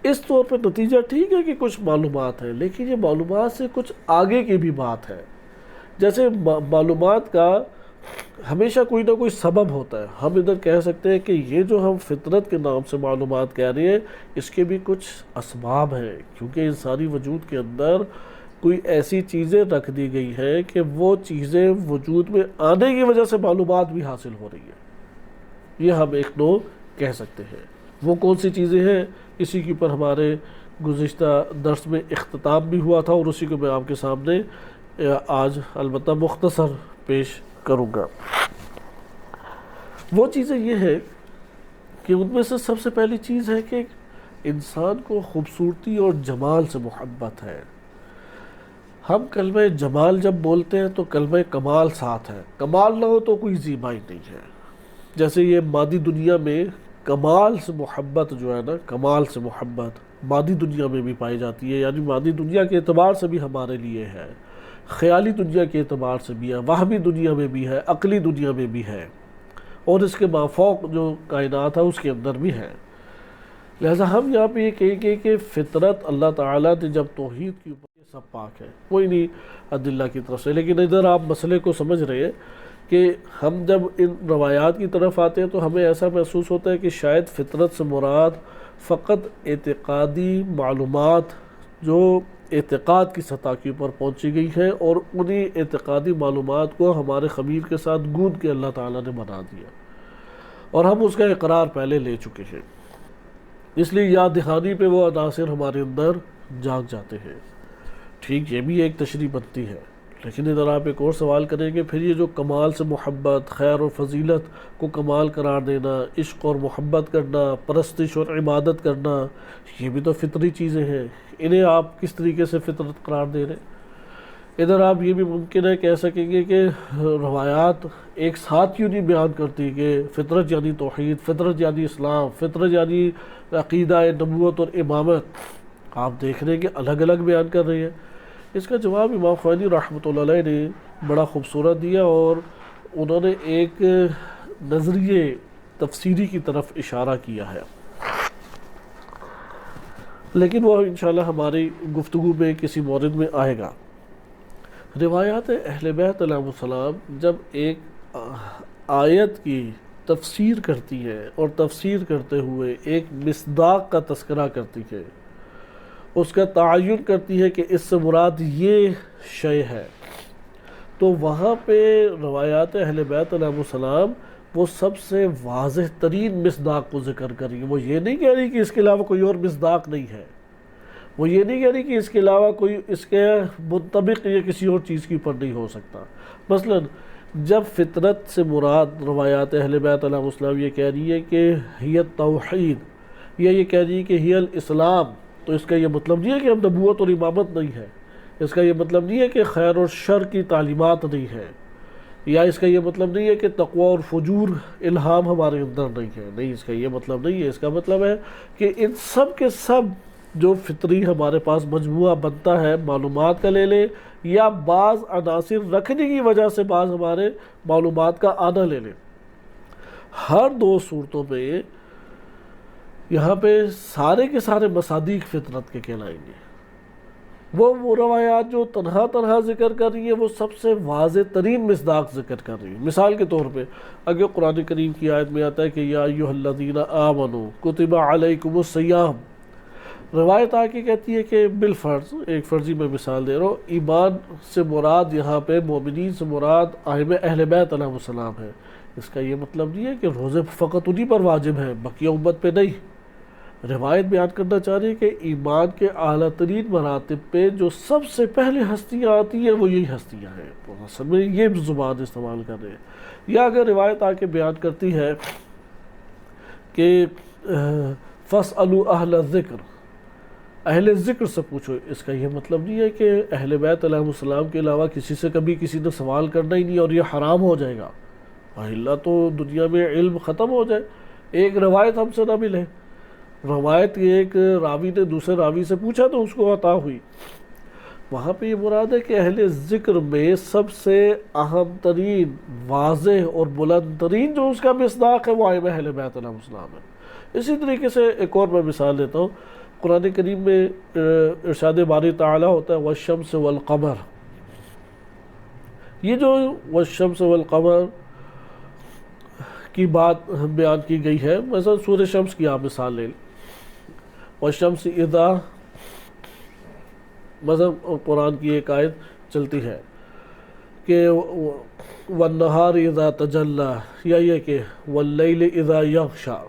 اس طور پہ نتیجہ ٹھیک ہے کہ کچھ معلومات ہے، لیکن یہ معلومات سے کچھ آگے کی بھی بات ہے. جیسے معلومات کا ہمیشہ کوئی نہ کوئی سبب ہوتا ہے. ہم ادھر کہہ سکتے ہیں کہ یہ جو ہم فطرت کے نام سے معلومات کہہ رہے ہیں اس کے بھی کچھ اسباب ہیں، کیونکہ انسانی وجود کے اندر کوئی ایسی چیزیں رکھ دی گئی ہیں کہ وہ چیزیں وجود میں آنے کی وجہ سے معلومات بھی حاصل ہو رہی ہیں. یہ ہم ایک نوع کہہ سکتے ہیں. وہ کون سی چیزیں ہیں؟ اسی کے اوپر ہمارے گزشتہ درس میں اختتام بھی ہوا تھا اور اسی کو میں آپ کے سامنے آج البتہ مختصر پیش کروں گا. وہ چیزیں یہ ہے کہ ان میں سے سب سے پہلی چیز ہے کہ انسان کو خوبصورتی اور جمال سے محبت ہے. ہم کلمہ جمال جب بولتے ہیں تو کلمہ کمال ساتھ ہے. کمال نہ ہو تو کوئی زیبائی نہیں ہے. جیسے یہ مادی دنیا میں کمال سے محبت جو ہے نا، کمال سے محبت مادی دنیا میں بھی پائی جاتی ہے، یعنی مادی دنیا کے اعتبار سے بھی ہمارے لیے ہے، خیالی دنیا کے اعتبار سے بھی ہے، وہمی دنیا میں بھی ہے، عقلی دنیا میں بھی ہے، اور اس کے مافوق جو کائنات ہے اس کے اندر بھی ہے. لہذا ہم یہاں پہ یہ کہیں گے کہ فطرت اللہ تعالیٰ نے جب توحید کی اوپر یہ سب پاک ہے، کوئی نہیں عدلہ کی طرف سے. لیکن ادھر آپ مسئلے کو سمجھ رہے ہیں کہ ہم جب ان روایات کی طرف آتے ہیں تو ہمیں ایسا محسوس ہوتا ہے کہ شاید فطرت سے مراد فقط اعتقادی معلومات جو اعتقاد کی سطح کے اوپر پہنچی گئی ہیں، اور انہی اعتقادی معلومات کو ہمارے خمیر کے ساتھ گوندھ کے اللہ تعالیٰ نے بنا دیا، اور ہم اس کا اقرار پہلے لے چکے ہیں. اس لیے یاد دہانی پہ وہ عناصر ہمارے اندر جاگ جاتے ہیں. ٹھیک، یہ بھی ایک تشریح بنتی ہے، لیکن ادھر آپ ایک اور سوال کریں کہ پھر یہ جو کمال سے محبت، خیر اور فضیلت کو کمال قرار دینا، عشق اور محبت کرنا، پرستش اور عبادت کرنا، یہ بھی تو فطری چیزیں ہیں، انہیں آپ کس طریقے سے فطرت قرار دے رہے ہیں؟ ادھر آپ یہ بھی ممکن ہے کہہ سکیں گے کہ روایات ایک ساتھ کیوں نہیں بیان کرتی کہ فطرت یعنی توحید، فطرت یعنی اسلام، فطرت یعنی عقیدہ نبوت اور امامت، آپ دیکھ رہے ہیں کہ الگ الگ بیان کر رہی ہے۔ اس کا جواب امام خوینی رحمۃ اللہ علیہ نے بڑا خوبصورت دیا، اور انہوں نے ایک نظریے تفسیری کی طرف اشارہ کیا ہے، لیکن وہ انشاءاللہ ہماری گفتگو میں کسی مورد میں آئے گا۔ روایات اہل بیت علیہ السلام جب ایک آیت کی تفسیر کرتی ہے اور تفسیر کرتے ہوئے ایک مصداق کا تذکرہ کرتی ہے، اس کا تعین کرتی ہے کہ اس سے مراد یہ شے ہے، تو وہاں پہ روایات اہل بیت علیہ السلام وہ سب سے واضح ترین مصداق کو ذکر کر رہی ہے۔ وہ یہ نہیں کہہ رہی کہ اس کے علاوہ کوئی اور مصداق نہیں ہے، وہ یہ نہیں کہہ رہی کہ اس کے علاوہ کوئی اس کے منطبق یا کسی اور چیز کی پر نہیں ہو سکتا۔ مثلا جب فطرت سے مراد روایات اہل بیت علیہ السلام یہ کہہ رہی ہے کہ ہی التوحید، یا یہ کہہ رہی ہے کہ ہی الاسلام، تو اس کا یہ مطلب نہیں ہے کہ ہم نبوت اور امامت نہیں ہے، اس کا یہ مطلب نہیں ہے کہ خیر اور شر کی تعلیمات نہیں ہے، یا اس کا یہ مطلب نہیں ہے کہ تقوی اور فجور الہام ہمارے اندر نہیں ہے، نہیں، اس کا یہ مطلب نہیں ہے۔ اس کا مطلب ہے کہ ان سب کے سب جو فطری ہمارے پاس مجموعہ بنتا ہے معلومات کا، لے لیں یا بعض عناصر رکھنے کی وجہ سے بعض ہمارے معلومات کا آنا لے لیں، ہر دو صورتوں میں یہاں پہ سارے کے سارے مصادیق فطرت کے کہلائیں گے۔ وہ روایات جو تنہا تنہا ذکر کر رہی ہیں وہ سب سے واضح ترین مصداق ذکر کر رہی ہیں۔ مثال کے طور پہ اگر قرآن کریم کی آیت میں آتا ہے کہ یا ایھا الذین آمنوا کتب علیکم الصیام، روایت آ کے کہتی ہے کہ بالفرض، ایک فرضی میں مثال دے رہا ہوں، ایمان سے مراد یہاں پہ مومنین سے مراد ائمہ اہل بیت علیہ السلام ہے۔ اس کا یہ مطلب نہیں ہے کہ روزے فقط انہی پر واجب ہیں، بقیہ امت پہ نہیں۔ روایت بیان کرنا چاہ رہی ہے کہ ایمان کے اعلیٰ ترین مراتب پہ جو سب سے پہلے ہستیاں آتی ہیں وہ یہی ہستیاں ہیں، تو اصل میں یہ زبان استعمال کر رہے ہیں۔ یا اگر روایت آ کے بیان کرتی ہے کہ فَاسْأَلُوا أَهْلَ الذِّكْرِ، اہل ذکر سے پوچھو، اس کا یہ مطلب نہیں ہے کہ اہل بیت علیہ السلام کے علاوہ کسی سے کبھی کسی نے سوال کرنا ہی نہیں اور یہ حرام ہو جائے گا، اللہ تو دنیا میں علم ختم ہو جائے، ایک روایت ہم سے نہ ملے، روایت ایک راوی نے دوسرے راوی سے پوچھا تو اس کو عطا ہوئی۔ وہاں پہ یہ مراد ہے کہ اہل ذکر میں سب سے اہم ترین، واضح اور بلند ترین جو اس کا مصداق ہے وہ ائمہ اہل بیت علیہ السلام ہے۔ اسی طریقے سے ایک اور میں مثال دیتا ہوں، قرآن کریم میں ارشاد باری تعالیٰ ہوتا ہے والشمس والقمر، یہ جو والشمس والقمر کی بات بیان کی گئی ہے، مثلا سورہ شمس کی آپ مثال لیں، والشمس اذا، مثلا قرآن کی ایک آیت چلتی ہے کہ والنہار اذا تجلی، یا یہ کہ واللیل اذا یغشی،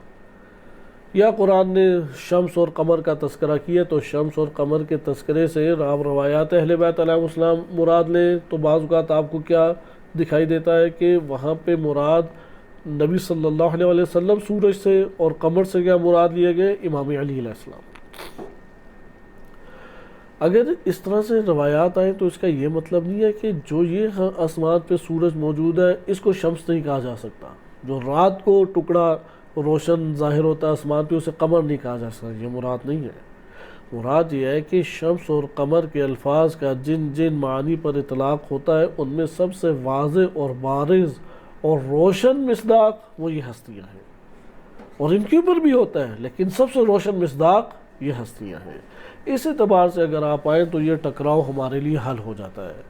یا قرآن نے شمس اور قمر کا تذکرہ کیا تو شمس اور قمر کے تذکرے سے آپ روایات اہل بیت علیہ السلام مراد لیں تو بعض اوقات آپ کو کیا دکھائی دیتا ہے کہ وہاں پہ مراد نبی صلی اللہ علیہ وسلم سورج سے، اور قمر سے کیا مراد لیے گئے امام علی علیہ السلام۔ اگر اس طرح سے روایات آئیں تو اس کا یہ مطلب نہیں ہے کہ جو یہ آسمان پہ سورج موجود ہے اس کو شمس نہیں کہا جا سکتا، جو رات کو ٹکڑا روشن ظاہر ہوتا ہے آسمان پہ اسے قمر نہیں کہا جا سکتا، یہ مراد نہیں ہے۔ مراد یہ ہے کہ شمس اور قمر کے الفاظ کا جن جن معنی پر اطلاق ہوتا ہے ان میں سب سے واضح اور بارز اور روشن مصداق وہ یہ ہستیاں ہیں، اور ان کے اوپر بھی ہوتا ہے لیکن سب سے روشن مصداق یہ ہستیاں ہیں۔ اس اعتبار سے اگر آپ آئیں تو یہ ٹکراؤ ہمارے لیے حل ہو جاتا ہے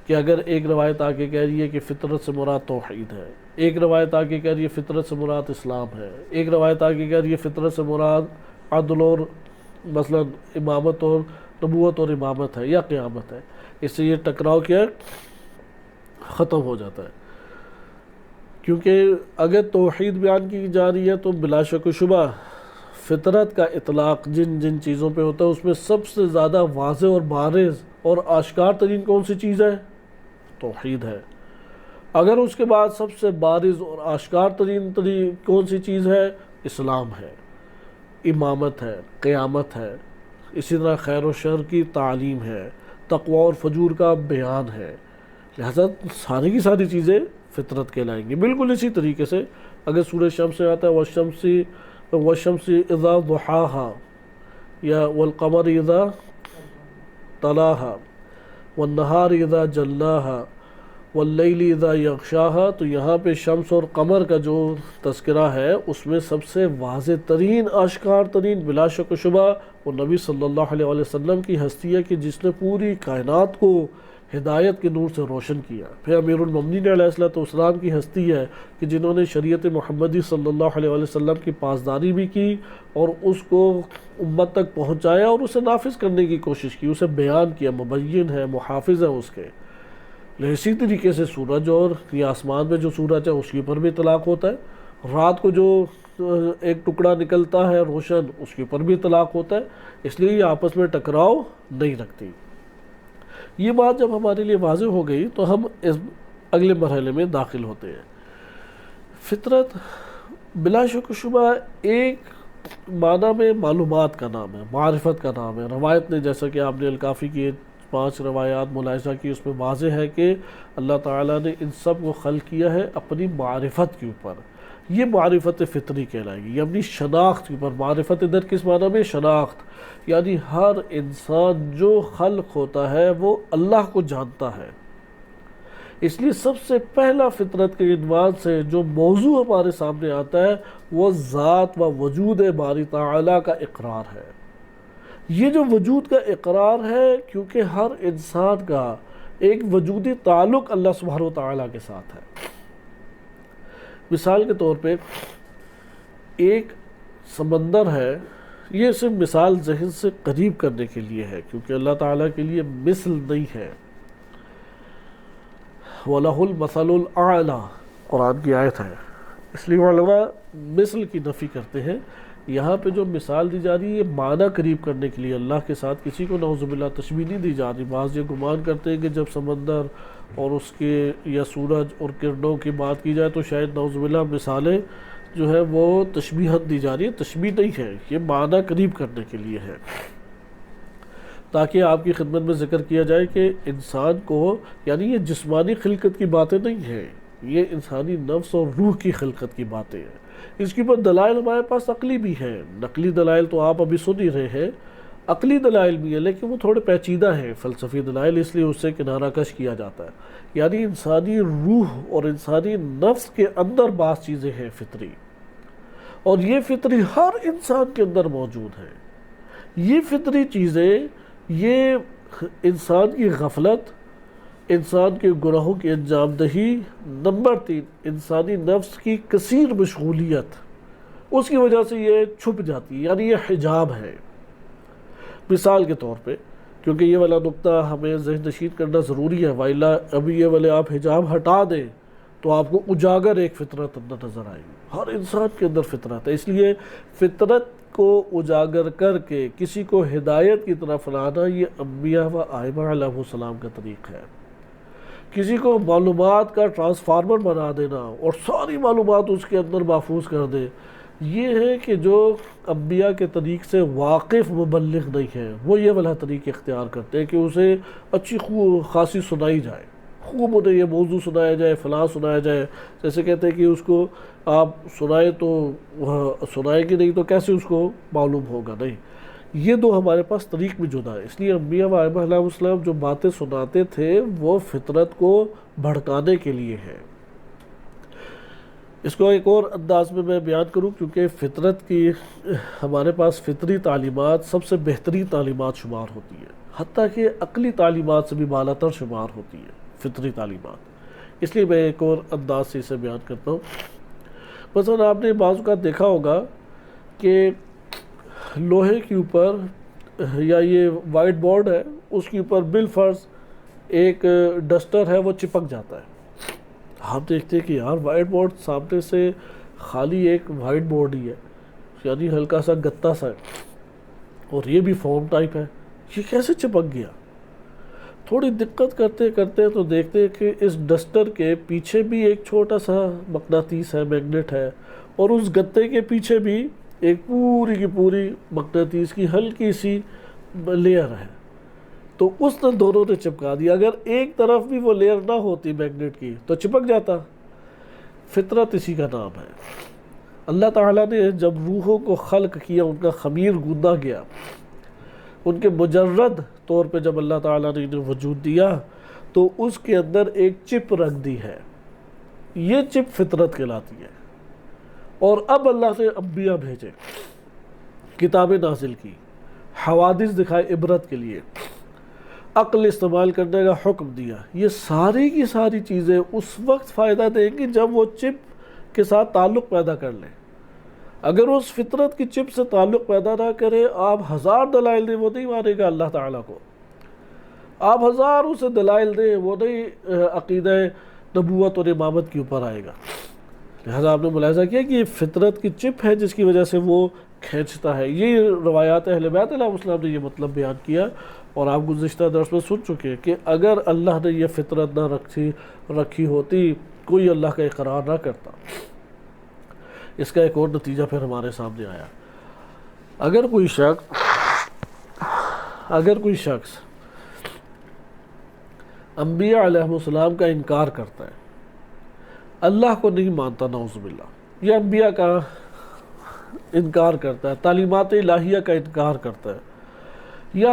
کہ اگر ایک روایت آگے کہہ رہی ہے کہ فطرت سے مراد توحید ہے، ایک روایت آگے کہہ رہی ہے فطرت سے مراد اسلام ہے، ایک روایت آگے کہہ رہی ہے فطرت سے مراد عدل اور مثلا امامت اور نبوت اور امامت ہے یا قیامت ہے، اس سے یہ ٹکراؤ کیا ہے ختم ہو جاتا ہے۔ کیونکہ اگر توحید بیان کی جا رہی ہے تو بلا شک و شبہ فطرت کا اطلاق جن جن چیزوں پہ ہوتا ہے اس میں سب سے زیادہ واضح اور بارز اور آشکار ترین کون سی چیز ہے؟ توحید ہے۔ اگر اس کے بعد سب سے بارز اور آشکار ترین کون سی چیز ہے؟ اسلام ہے، امامت ہے، قیامت ہے، اسی طرح خیر و شر کی تعلیم ہے، تقوی اور فجور کا بیان ہے، لہذا ساری کی ساری چیزیں فطرت کہلائیں گی۔ بالکل اسی طریقے سے اگر سورہ شمس سے آتا ہے والشمس اذا ضحاہا یا والقمر اذا تلاہا والنہار اذا جلاہا واللیل اذا یغشاہا، تو یہاں پہ شمس اور قمر کا جو تذکرہ ہے اس میں سب سے واضح ترین، آشکار ترین بلا شک و شبہ وہ نبی صلی اللہ علیہ وسلم کی ہستی ہے کہ جس نے پوری کائنات کو ہدایت کے نور سے روشن کیا۔ پھر امیر المومنین علیہ السلام کی ہستی ہے کہ جنہوں نے شریعت محمدی صلی اللہ علیہ وسلم کی پاسداری بھی کی اور اس کو امت تک پہنچایا اور اسے نافذ کرنے کی کوشش کی، اسے بیان کیا، مبین ہے، محافظ ہے اس کے۔ اسی طریقے سے سورج اور یہ آسمان میں جو سورج ہے اس کے اوپر بھی اطلاق ہوتا ہے، رات کو جو ایک ٹکڑا نکلتا ہے روشن اس کے اوپر بھی اطلاق ہوتا ہے، اس لیے یہ آپس میں ٹکراؤ نہیں رکھتی۔ یہ بات جب ہمارے لیے واضح ہو گئی تو ہم اس اگلے مرحلے میں داخل ہوتے ہیں۔ فطرت بلا شک و شبہ ایک معنی میں معلومات کا نام ہے، معرفت کا نام ہے۔ روایت نے، جیسا کہ آپ نے الکافی کی 5 روایات ملاحظہ کی، اس میں واضح ہے کہ اللہ تعالیٰ نے ان سب کو خلق کیا ہے اپنی معرفت کے اوپر۔ یہ معرفت فطری کہلائے گی، یہ اپنی شناخت کے اوپر۔ معرفت ادھر کس معنی میں؟ شناخت، یعنی ہر انسان جو خلق ہوتا ہے وہ اللہ کو جانتا ہے۔ اس لیے سب سے پہلا فطرت کے عنوان سے جو موضوع ہمارے سامنے آتا ہے وہ ذات و وجود باری تعالیٰ کا اقرار ہے۔ یہ جو وجود کا اقرار ہے کیونکہ ہر انسان کا ایک وجودی تعلق اللہ سبحانہ و تعالیٰ کے ساتھ ہے۔ مثال کے طور پہ ایک سمندر ہے، یہ صرف مثال ذہن سے قریب کرنے کے لیے ہے کیونکہ اللہ تعالیٰ کے لیے مثل نہیں ہے۔ وَلَهُ الْمَثَلُ الْأَعْلَى قرآن کی آیت ہے، اس لیے علماء مثل کی نفی کرتے ہیں۔ یہاں پہ جو مثال دی جا رہی ہے یہ معنی قریب کرنے کے لیے، اللہ کے ساتھ کسی کو نعوذ باللہ تشبیہ نہیں دی جا رہی۔ بعض یہ گمان کرتے ہیں کہ جب سمندر اور اس کے یا سورج اور کرنوں کی بات کی جائے تو شاید نعوذ باللہ مثالیں جو ہے وہ تشبیہت دی جا رہی ہے، تشبیہ نہیں ہے، یہ معنی قریب کرنے کے لیے ہے، تاکہ آپ کی خدمت میں ذکر کیا جائے کہ انسان کو، یعنی یہ جسمانی خلقت کی باتیں نہیں ہیں، یہ انسانی نفس اور روح کی خلقت کی باتیں ہیں۔ اس کے اوپر دلائل ہمارے پاس عقلی بھی ہیں، نقلی دلائل تو آپ ابھی سن ہی رہے ہیں، عقلی دلائل بھی ہیں لیکن وہ تھوڑے پیچیدہ ہیں، فلسفی دلائل، اس لیے اس سے کنارہ کش کیا جاتا ہے۔ یعنی انسانی روح اور انسانی نفس کے اندر بعض چیزیں ہیں فطری، اور یہ فطری ہر انسان کے اندر موجود ہے۔ یہ فطری چیزیں، یہ انسان کی غفلت، انسان کے گناہوں کی انجام دہی، نمبر 3 انسانی نفس کی کثیر مشغولیت، اس کی وجہ سے یہ چھپ جاتی ہے، یعنی یہ حجاب ہے۔ مثال کے طور پہ، کیونکہ یہ والا نقطہ ہمیں ذہن نشین کرنا ضروری ہے، وائلا ابھی یہ والے آپ حجاب ہٹا دیں تو آپ کو اجاگر ایک فطرت اندر نظر آئے گی۔ ہر انسان کے اندر فطرت ہے، اس لیے فطرت کو اجاگر کر کے کسی کو ہدایت کی طرف لانا یہ انبیاء و ائمہ علیہ السلام کا طریق ہے۔ کسی کو معلومات کا ٹرانسفارمر بنا دینا اور ساری معلومات اس کے اندر محفوظ کر دے، یہ ہے کہ جو انبیاء کے طریق سے واقف مبلغ نہیں ہے وہ یہ والا طریق اختیار کرتے ہیں کہ اسے اچھی خاصی سنائی جائے، خوب انہیں یہ موضوع سنایا جائے، فلاں سنایا جائے، جیسے کہتے ہیں کہ اس کو آپ سنائے تو سنائیں گے نہیں تو کیسے اس کو معلوم ہوگا، نہیں۔ یہ دو ہمارے پاس طریق بھی جدا ہے، اس لیے انبیاء و ائمہ علیہ السلام جو باتیں سناتے تھے وہ فطرت کو بھڑکانے کے لیے ہے۔ اس کو ایک اور انداز میں بیان کروں، کیونکہ فطرت کی ہمارے پاس فطری تعلیمات سب سے بہترین تعلیمات شمار ہوتی ہے، حتیٰ کہ عقلی تعلیمات سے بھی بالا تر شمار ہوتی ہے فطری تعلیمات۔ اس لیے میں ایک اور انداز سے اسے بیان کرتا ہوں۔ مثلا آپ نے بعض اوقات دیکھا ہوگا کہ لوہے کے اوپر یا یہ وائٹ بورڈ ہے اس کے اوپر بالفرض ایک ڈسٹر ہے وہ چپک جاتا ہے۔ آپ دیکھتے ہیں کہ یار وائٹ بورڈ سامنے سے خالی ایک وائٹ بورڈ ہی ہے، یعنی ہلکا سا گتا سا ہے، اور یہ بھی فوم ٹائپ ہے، یہ کیسے چپک گیا؟ تھوڑی دقت کرتے کرتے تو دیکھتے ہیں کہ اس ڈسٹر کے پیچھے بھی ایک چھوٹا سا مقناطیس ہے، میگنیٹ ہے، اور اس گتے کے پیچھے بھی ایک پوری کی پوری مقناطیس کی ہلکی سی لیئر ہے۔ تو اس نے دونوں نے چپکا دیا۔ اگر ایک طرف بھی وہ لیئر نہ ہوتی میگنیٹ کی تو چپک جاتا۔ فطرت اسی کا نام ہے۔ اللہ تعالیٰ نے جب روحوں کو خلق کیا، ان کا خمیر گوندا گیا، ان کے مجرد طور پہ جب اللہ تعالیٰ نے انہیں وجود دیا تو اس کے اندر ایک چپ رکھ دی ہے، یہ چپ فطرت کہلاتی ہے۔ اور اب اللہ نے انبیاء بھیجے، کتابیں نازل کی، حوادث دکھائے عبرت کے لیے، عقل استعمال کرنے کا حکم دیا۔ یہ ساری کی ساری چیزیں اس وقت فائدہ دیں گی جب وہ چپ کے ساتھ تعلق پیدا کر لیں۔ اگر اس فطرت کی چپ سے تعلق پیدا نہ کرے، آپ ہزار دلائل دیں وہ نہیں مانے گا اللہ تعالیٰ کو، آپ ہزار اسے دلائل دیں وہ نہیں عقیدہ نبوت اور امامت کے اوپر آئے گا۔ لہذا آپ نے ملاحظہ کیا کہ یہ فطرت کی چپ ہے جس کی وجہ سے وہ کھینچتا ہے۔ یہ روایات اہل بیت علیہ السلام نے یہ مطلب بیان کیا، اور آپ گزشتہ درس میں سن چکے ہیں کہ اگر اللہ نے یہ فطرت نہ رکھی ہوتی کوئی اللہ کا اقرار نہ کرتا۔ اس کا ایک اور نتیجہ پھر ہمارے سامنے آیا۔ اگر کوئی شخص انبیاء علیہ السلام کا انکار کرتا ہے، اللہ کو نہیں مانتا، نعوذ باللہ، یا انبیاء کا انکار کرتا ہے، تعلیمات الہیہ کا انکار کرتا ہے، یا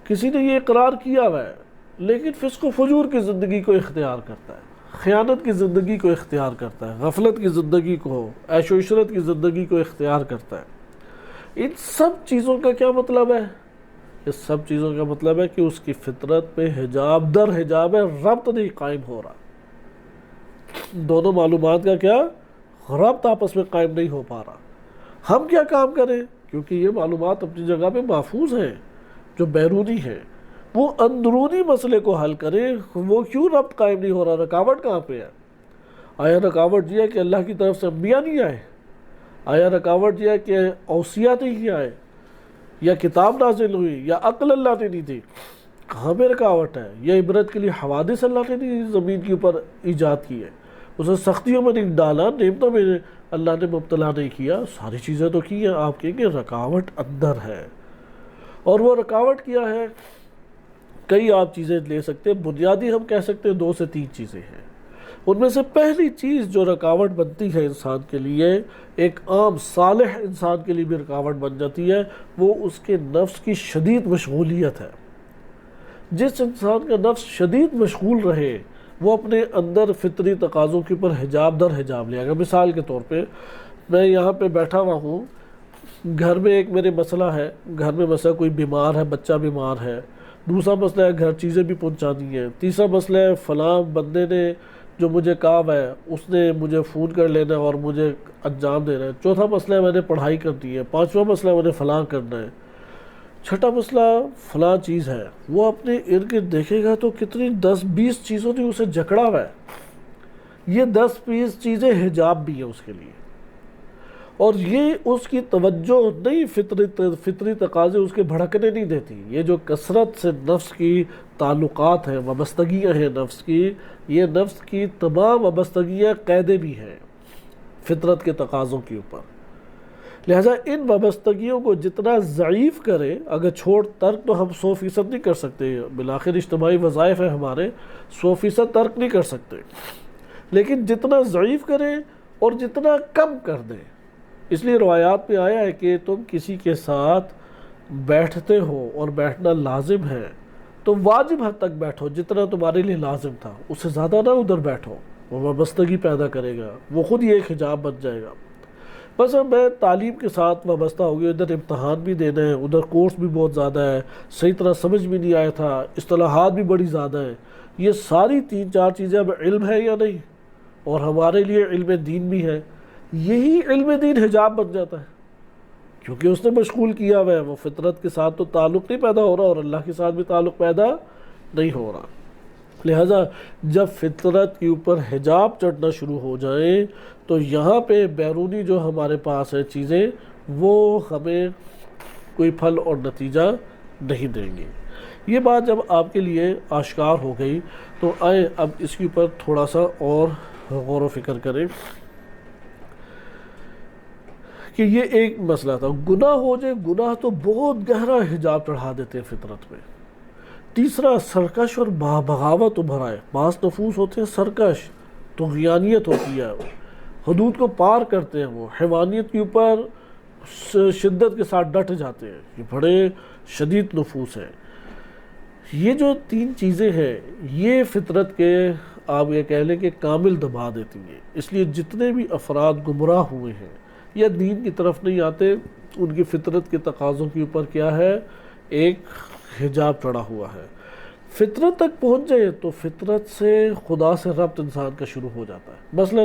کسی نے یہ اقرار کیا ہوا ہے لیکن فسق و فجور کی زندگی کو اختیار کرتا ہے، خیانت کی زندگی کو اختیار کرتا ہے، غفلت کی زندگی کو، عیش و عشرت کی زندگی کو اختیار کرتا ہے، ان سب چیزوں کا کیا مطلب ہے؟ اس سب چیزوں کا مطلب ہے کہ اس کی فطرت پہ حجاب در حجاب ہے، ربط نہیں قائم ہو رہا، دونوں معلومات کا کیا ربط آپس میں قائم نہیں ہو پا رہا۔ ہم کیا کام کریں؟ کیونکہ یہ معلومات اپنی جگہ پہ محفوظ ہیں، جو بیرونی ہیں، وہ اندرونی مسئلے کو حل کریں۔ وہ کیوں ربط قائم نہیں ہو رہا؟ رکاوٹ کہاں پہ ہے؟ آیا رکاوٹ یہ ہے کہ اللہ کی طرف سے انبیاء نہیں آئے؟ آیا رکاوٹ یہ ہے کہ اوصیاء نہیں آئے، یا کتاب نازل ہوئی، یا عقل اللہ نے نہیں دی؟ کہاں پہ رکاوٹ ہے؟ یا عبرت کے لیے حوادث اللہ نے نہیں زمین کے اوپر ایجاد کی ہے؟ اسے سختیوں میں نہیں ڈالا، نعمتوں میں اللہ نے مبتلا نہیں کیا، ساری چیزیں تو کی ہیں۔ آپ کہیں گے رکاوٹ اندر ہے، اور وہ رکاوٹ کیا ہے؟ کئی آپ چیزیں لے سکتے ہیں، بنیادی ہم کہہ سکتے ہیں 2 سے 3 چیزیں ہیں۔ ان میں سے پہلی چیز جو رکاوٹ بنتی ہے انسان کے لیے، ایک عام صالح انسان کے لیے بھی رکاوٹ بن جاتی ہے، وہ اس کے نفس کی شدید مشغولیت ہے۔ جس انسان کا نفس شدید مشغول رہے وہ اپنے اندر فطری تقاضوں کے اوپر حجاب در حجاب لے گا۔ مثال کے طور پہ میں یہاں پہ بیٹھا ہوا ہوں، گھر میں ایک میرے مسئلہ ہے، گھر میں مسئلہ کوئی بیمار ہے، بچہ بیمار ہے، دوسرا مسئلہ ہے گھر چیزیں بھی پہنچانی ہیں، تیسرا مسئلہ ہے فلاں بندے نے جو مجھے کام ہے اس نے مجھے فون کر لینا ہے اور مجھے انجام دینا ہے، چوتھا مسئلہ ہے میں نے پڑھائی کرنی ہے، پانچواں مسئلہ ہے میں نے فلاں کرنا ہے، چھٹا مسئلہ فلاں چیز ہے۔ وہ اپنے ارد گرد دیکھے گا تو کتنی 10-20 چیزوں نے اسے جکڑا ہوا ہے۔ یہ 10-20 چیزیں حجاب بھی ہیں اس کے لیے، اور یہ اس کی توجہ نہیں، فطری تقاضے اس کے بھڑکنے نہیں دیتی۔ یہ جو کثرت سے نفس کی تعلقات ہیں، وابستگیاں ہیں نفس کی، یہ نفس کی تمام وابستگیاں قیدیں بھی ہیں فطرت کے تقاضوں کے اوپر۔ لہٰذا ان وابستگیوں کو جتنا ضعیف کرے، اگر ترک تو ہم 100% نہیں کر سکتے، بالآخر اجتماعی وظائف ہیں ہمارے، 100% ترک نہیں کر سکتے، لیکن جتنا ضعیف کریں اور جتنا کم کر دیں۔ اس لیے روایات میں آیا ہے کہ تم کسی کے ساتھ بیٹھتے ہو اور بیٹھنا لازم ہے تو واجب حد تک بیٹھو، جتنا تمہارے لیے لازم تھا، اس سے زیادہ نہ ادھر بیٹھو، وہ وابستگی پیدا کرے گا، وہ خود ہی ایک حجاب بن جائے گا۔ بس میں تعلیم کے ساتھ وابستہ ہو گیا، ادھر امتحان بھی دینا ہے، ادھر کورس بھی بہت زیادہ ہے، صحیح طرح سمجھ بھی نہیں آیا تھا، اصطلاحات بھی بڑی زیادہ ہیں، یہ ساری 3-4 چیزیں اب علم ہے یا نہیں؟ اور ہمارے لیے علم دین بھی ہے، یہی علم دین حجاب بن جاتا ہے، کیونکہ اس نے مشغول کیا ہوا ہے، وہ فطرت کے ساتھ تو تعلق نہیں پیدا ہو رہا اور اللہ کے ساتھ بھی تعلق پیدا نہیں ہو رہا۔ لہٰذا جب فطرت کے اوپر حجاب چڑھنا شروع ہو جائیں تو یہاں پہ بیرونی جو ہمارے پاس ہے چیزیں، وہ ہمیں کوئی پھل اور نتیجہ نہیں دیں گے۔ یہ بات جب آپ کے لیے آشکار ہو گئی تو آئیں اب اس کے اوپر تھوڑا سا اور غور و فکر کریں کہ یہ ایک مسئلہ تھا. گناہ ہو جائے، گناہ تو بہت گہرا حجاب چڑھا دیتے ہیں فطرت میں. تیسرا سرکش اور بغاوت ابھرا ہے. بعض نفوس ہوتے ہیں سرکش، طغیانیت ہوتی ہے، حدود کو پار کرتے ہیں، وہ حیوانیت کے اوپر شدت کے ساتھ ڈٹ جاتے ہیں. یہ بڑے شدید نفوس ہیں. یہ جو تین چیزیں ہیں یہ فطرت کے آپ یہ کہہ لیں کہ کامل دبا دیتی ہیں. اس لیے جتنے بھی افراد گمراہ ہوئے ہیں یا دین کی طرف نہیں آتے، ان کی فطرت کے تقاضوں کے اوپر کیا ہے؟ ایک حجاب چڑھا ہوا ہے. فطرت تک پہنچ جائے تو فطرت سے خدا سے ربط انسان کا شروع ہو جاتا ہے. مثلا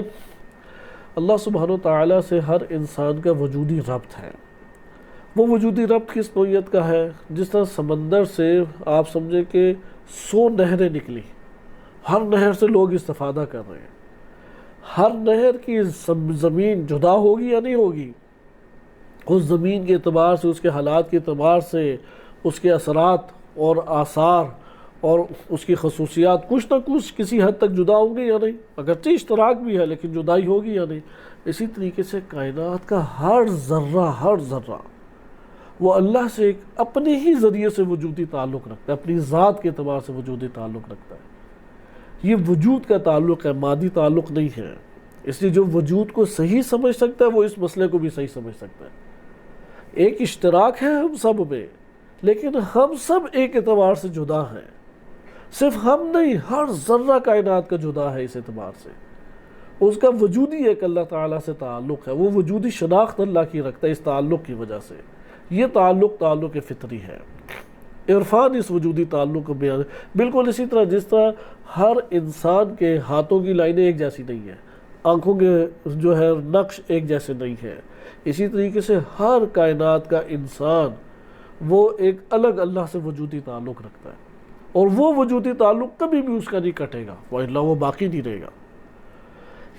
اللہ سبحانہ و تعالیٰ سے ہر انسان کا وجودی ربط ہے. وہ وجودی ربط کس نوعیت کا ہے؟ جس طرح سمندر سے آپ سمجھیں کہ 100 نہریں نکلی، ہر نہر سے لوگ استفادہ کر رہے ہیں. ہر نہر کی زمین جدا ہوگی یا نہیں ہوگی؟ اس زمین کے اعتبار سے، اس کے حالات کے اعتبار سے، اس کے اثرات اور آثار اور اس کی خصوصیات کچھ نہ کچھ کسی حد تک جدا ہوں گے یا نہیں؟ اگرچہ اشتراک بھی ہے لیکن جدائی ہوگی یا نہیں؟ اسی طریقے سے کائنات کا ہر ذرہ وہ اللہ سے ایک اپنے ہی ذریعے سے وجودی تعلق رکھتا ہے، اپنی ذات کے اعتبار سے وجودی تعلق رکھتا ہے. یہ وجود کا تعلق ہے، مادی تعلق نہیں ہے. اس لیے جو وجود کو صحیح سمجھ سکتا ہے وہ اس مسئلے کو بھی صحیح سمجھ سکتا ہے. ایک اشتراک ہے ہم سب میں، لیکن ہم سب ایک اعتبار سے جدا ہیں. صرف ہم نہیں، ہر ذرہ کائنات کا جدا ہے اس اعتبار سے. اس کا وجودی ایک اللہ تعالیٰ سے تعلق ہے، وہ وجودی شناخت اللہ کی رکھتا ہے اس تعلق کی وجہ سے. یہ تعلق فطری ہے. عرفان اس وجودی تعلق کو بیان، بالکل اسی طرح جس طرح ہر انسان کے ہاتھوں کی لائنیں ایک جیسی نہیں ہیں، آنکھوں کے جو ہے نقش ایک جیسے نہیں ہیں، اسی طریقے سے ہر کائنات کا انسان وہ ایک الگ اللہ سے وجودی تعلق رکھتا ہے. اور وہ وجودی تعلق کبھی بھی اس کا نہیں کٹے گا، وَإِلَّا وہ باقی نہیں رہے گا.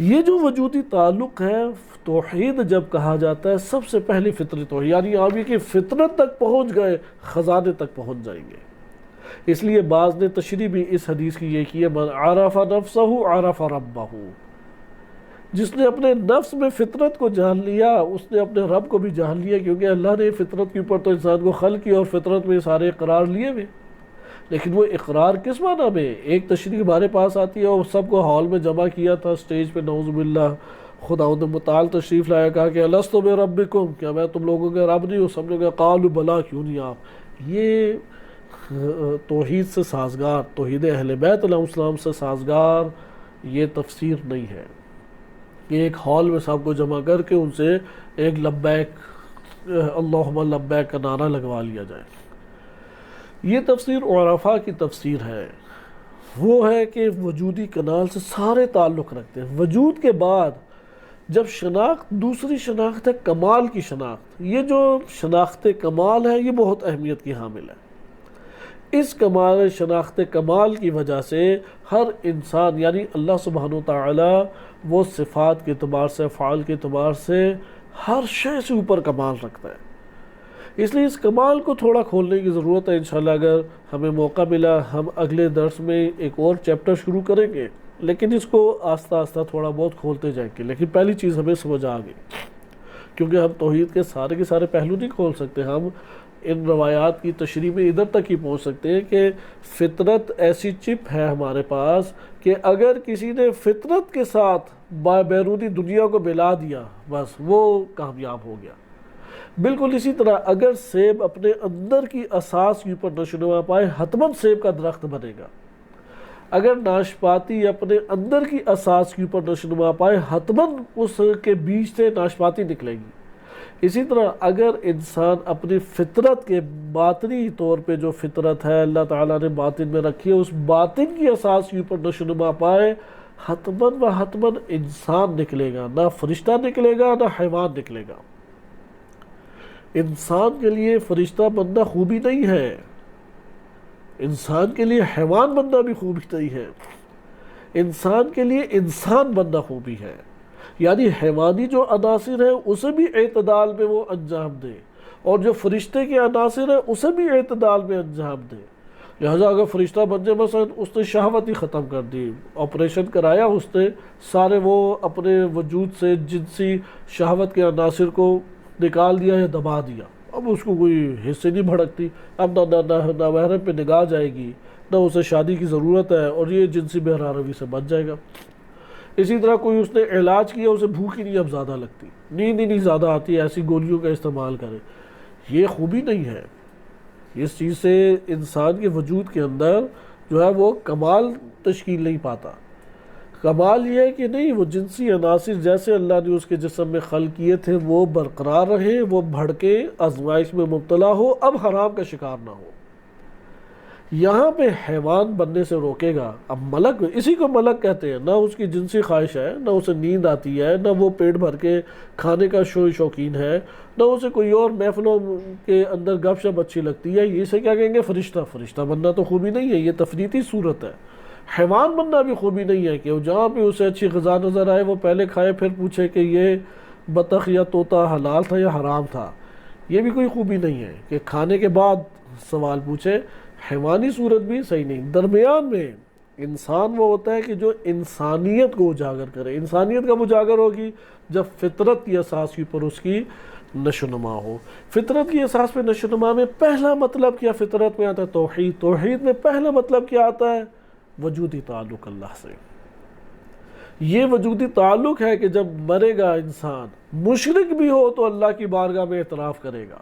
یہ جو وجودی تعلق ہے، توحید جب کہا جاتا ہے سب سے پہلی فطری توحید، یعنی آپ یہ کہ فطرت تک پہنچ گئے خزانے تک پہنچ جائیں گے. اس لیے بعض نے تشریح بھی اس حدیث کی یہ کی ہے، من عرف نفسہ عرف ربہ. جس نے اپنے نفس میں فطرت کو جان لیا اس نے اپنے رب کو بھی جان لیا، کیونکہ اللہ نے فطرت کے اوپر تو انسان کو خلق کیا اور فطرت میں سارے اقرار لیے ہوئے. لیکن وہ اقرار کس معنی میں؟ ایک تشریح ہمارے پاس آتی ہے اور سب کو ہال میں جمع کیا تھا اسٹیج پہ، نعوذ باللہ، خداوند متعال تشریف لایا، کہا کہ الستو بربکم، کیا میں تم لوگوں کے رب نہیں ہوں؟ سب نے کہا قالوا بلا، کیوں نہیں آپ. یہ توحید سے سازگار، توحید اہل بیت علیہ السلام سے سازگار یہ تفسیر نہیں ہے کہ ایک ہال میں سب کو جمع کر کے ان سے ایک لبیک اللہم لبیک کا نعرہ لگوا لیا جائے. یہ تفسیر عرفا کی تفسیر ہے. وہ ہے کہ وجودی کنال سے سارے تعلق رکھتے ہیں. وجود کے بعد جب شناخت، دوسری شناخت ہے کمال کی شناخت. یہ جو شناخت کمال ہے یہ بہت اہمیت کی حامل ہے. اس کمال شناخت کمال کی وجہ سے ہر انسان، یعنی اللہ سبحانہ وتعالی وہ صفات کے اعتبار سے، افعال کے اعتبار سے ہر شے سے اوپر کمال رکھتا ہے. اس لیے اس کمال کو تھوڑا کھولنے کی ضرورت ہے. انشاءاللہ اگر ہمیں موقع ملا ہم اگلے درس میں ایک اور چیپٹر شروع کریں گے، لیکن اس کو آہستہ آہستہ تھوڑا بہت کھولتے جائیں گے. لیکن پہلی چیز ہمیں سمجھ آ گئی، کیونکہ ہم توحید کے سارے پہلو نہیں کھول سکتے. ہم ان روایات کی تشریح میں ادھر تک ہی پہنچ سکتے ہیں کہ فطرت ایسی چپ ہے ہمارے پاس کہ اگر کسی نے فطرت کے ساتھ بیرونی دنیا کو ملا دیا بس وہ کامیاب ہو گیا. بالکل اسی طرح اگر سیب اپنے اندر کی اساس کے اوپر نشوونما پائے حتماً سیب کا درخت بنے گا. اگر ناشپاتی اپنے اندر کی اساس کے اوپر نشوونما پائے حتماً اس کے بیج سے ناشپاتی نکلے گی. اسی طرح اگر انسان اپنی فطرت کے باطنی طور پہ جو فطرت ہے اللہ تعالیٰ نے باطن میں رکھی ہے، اس باطن کی اساس کے اوپر نشوونما پائے حتماً انسان نکلے گا. نہ فرشتہ نکلے گا نہ حیوان نکلے گا. انسان کے لیے فرشتہ بننا خوبی نہیں ہے، انسان کے لیے حیوان بننا بھی خوبی نہیں ہے، انسان کے لیے انسان بننا خوبی ہے. یعنی حیوانی جو عناصر ہیں اسے بھی اعتدال میں وہ انجام دے، اور جو فرشتے کے عناصر ہیں اسے بھی اعتدال میں انجام دے. لہٰذا اگر فرشتہ بن جائے مثلا اس نے شہوت ہی ختم کر دی، آپریشن کرایا اس نے، سارے وہ اپنے وجود سے جنسی شہوت کے عناصر کو نکال دیا یا دبا دیا، اب اس کو کوئی حصے نہیں بھڑکتی، اب نہ محرم پہ نگاہ جائے گی، نہ اسے شادی کی ضرورت ہے، اور یہ جنسی بے روی سے بچ جائے گا۔ اسی طرح کوئی اس نے علاج کیا، اسے بھوک ہی نہیں اب زیادہ لگتی، نیند ہی نہیں زیادہ آتی، ایسی گولیوں کا استعمال کرے، یہ خوبی نہیں ہے۔ اس چیز سے انسان کے وجود کے اندر جو ہے وہ کمال تشکیل نہیں پاتا۔ کمال یہ ہے کہ نہیں، وہ جنسی عناصر جیسے اللہ نے اس کے جسم میں خلق کیے تھے وہ برقرار رہے، وہ بھڑکے، آزمائش میں مبتلا ہو، اب حرام کا شکار نہ ہو۔ یہاں پہ حیوان بننے سے روکے گا۔ اب ملک، اسی کو ملک کہتے ہیں، نہ اس کی جنسی خواہش ہے، نہ اسے نیند آتی ہے، نہ وہ پیٹ بھر کے کھانے کا شوقین ہے، نہ اسے کوئی اور محفلوں کے اندر گپ شپ اچھی لگتی ہے، اسے کیا کہیں گے؟ فرشتہ۔ فرشتہ بننا تو خوبی نہیں ہے، یہ تفریطی صورت ہے۔ حیوان بننا بھی خوبی نہیں ہے کہ جہاں پہ اسے اچھی غذا نظر آئے وہ پہلے کھائے پھر پوچھے کہ یہ بطخ یا طوطا حلال تھا یا حرام تھا، یہ بھی کوئی خوبی نہیں ہے کہ کھانے کے بعد سوال پوچھے۔ حیوانی صورت بھی صحیح نہیں۔ درمیان میں انسان وہ ہوتا ہے کہ جو انسانیت کو اجاگر کرے۔ انسانیت کب اجاگر ہوگی؟ جب فطرت کی اساس کے اوپر اس کی نشو نما ہو۔ فطرت کی اساس پہ نشو نما میں پہلا مطلب کیا فطرت میں آتا ہے؟ توحید۔ توحید میں پہلا مطلب کیا آتا ہے؟ وجودی تعلق اللہ سے۔ یہ وجودی تعلق ہے کہ جب مرے گا انسان، مشرک بھی ہو تو اللہ کی بارگاہ میں اعتراف کرے گا،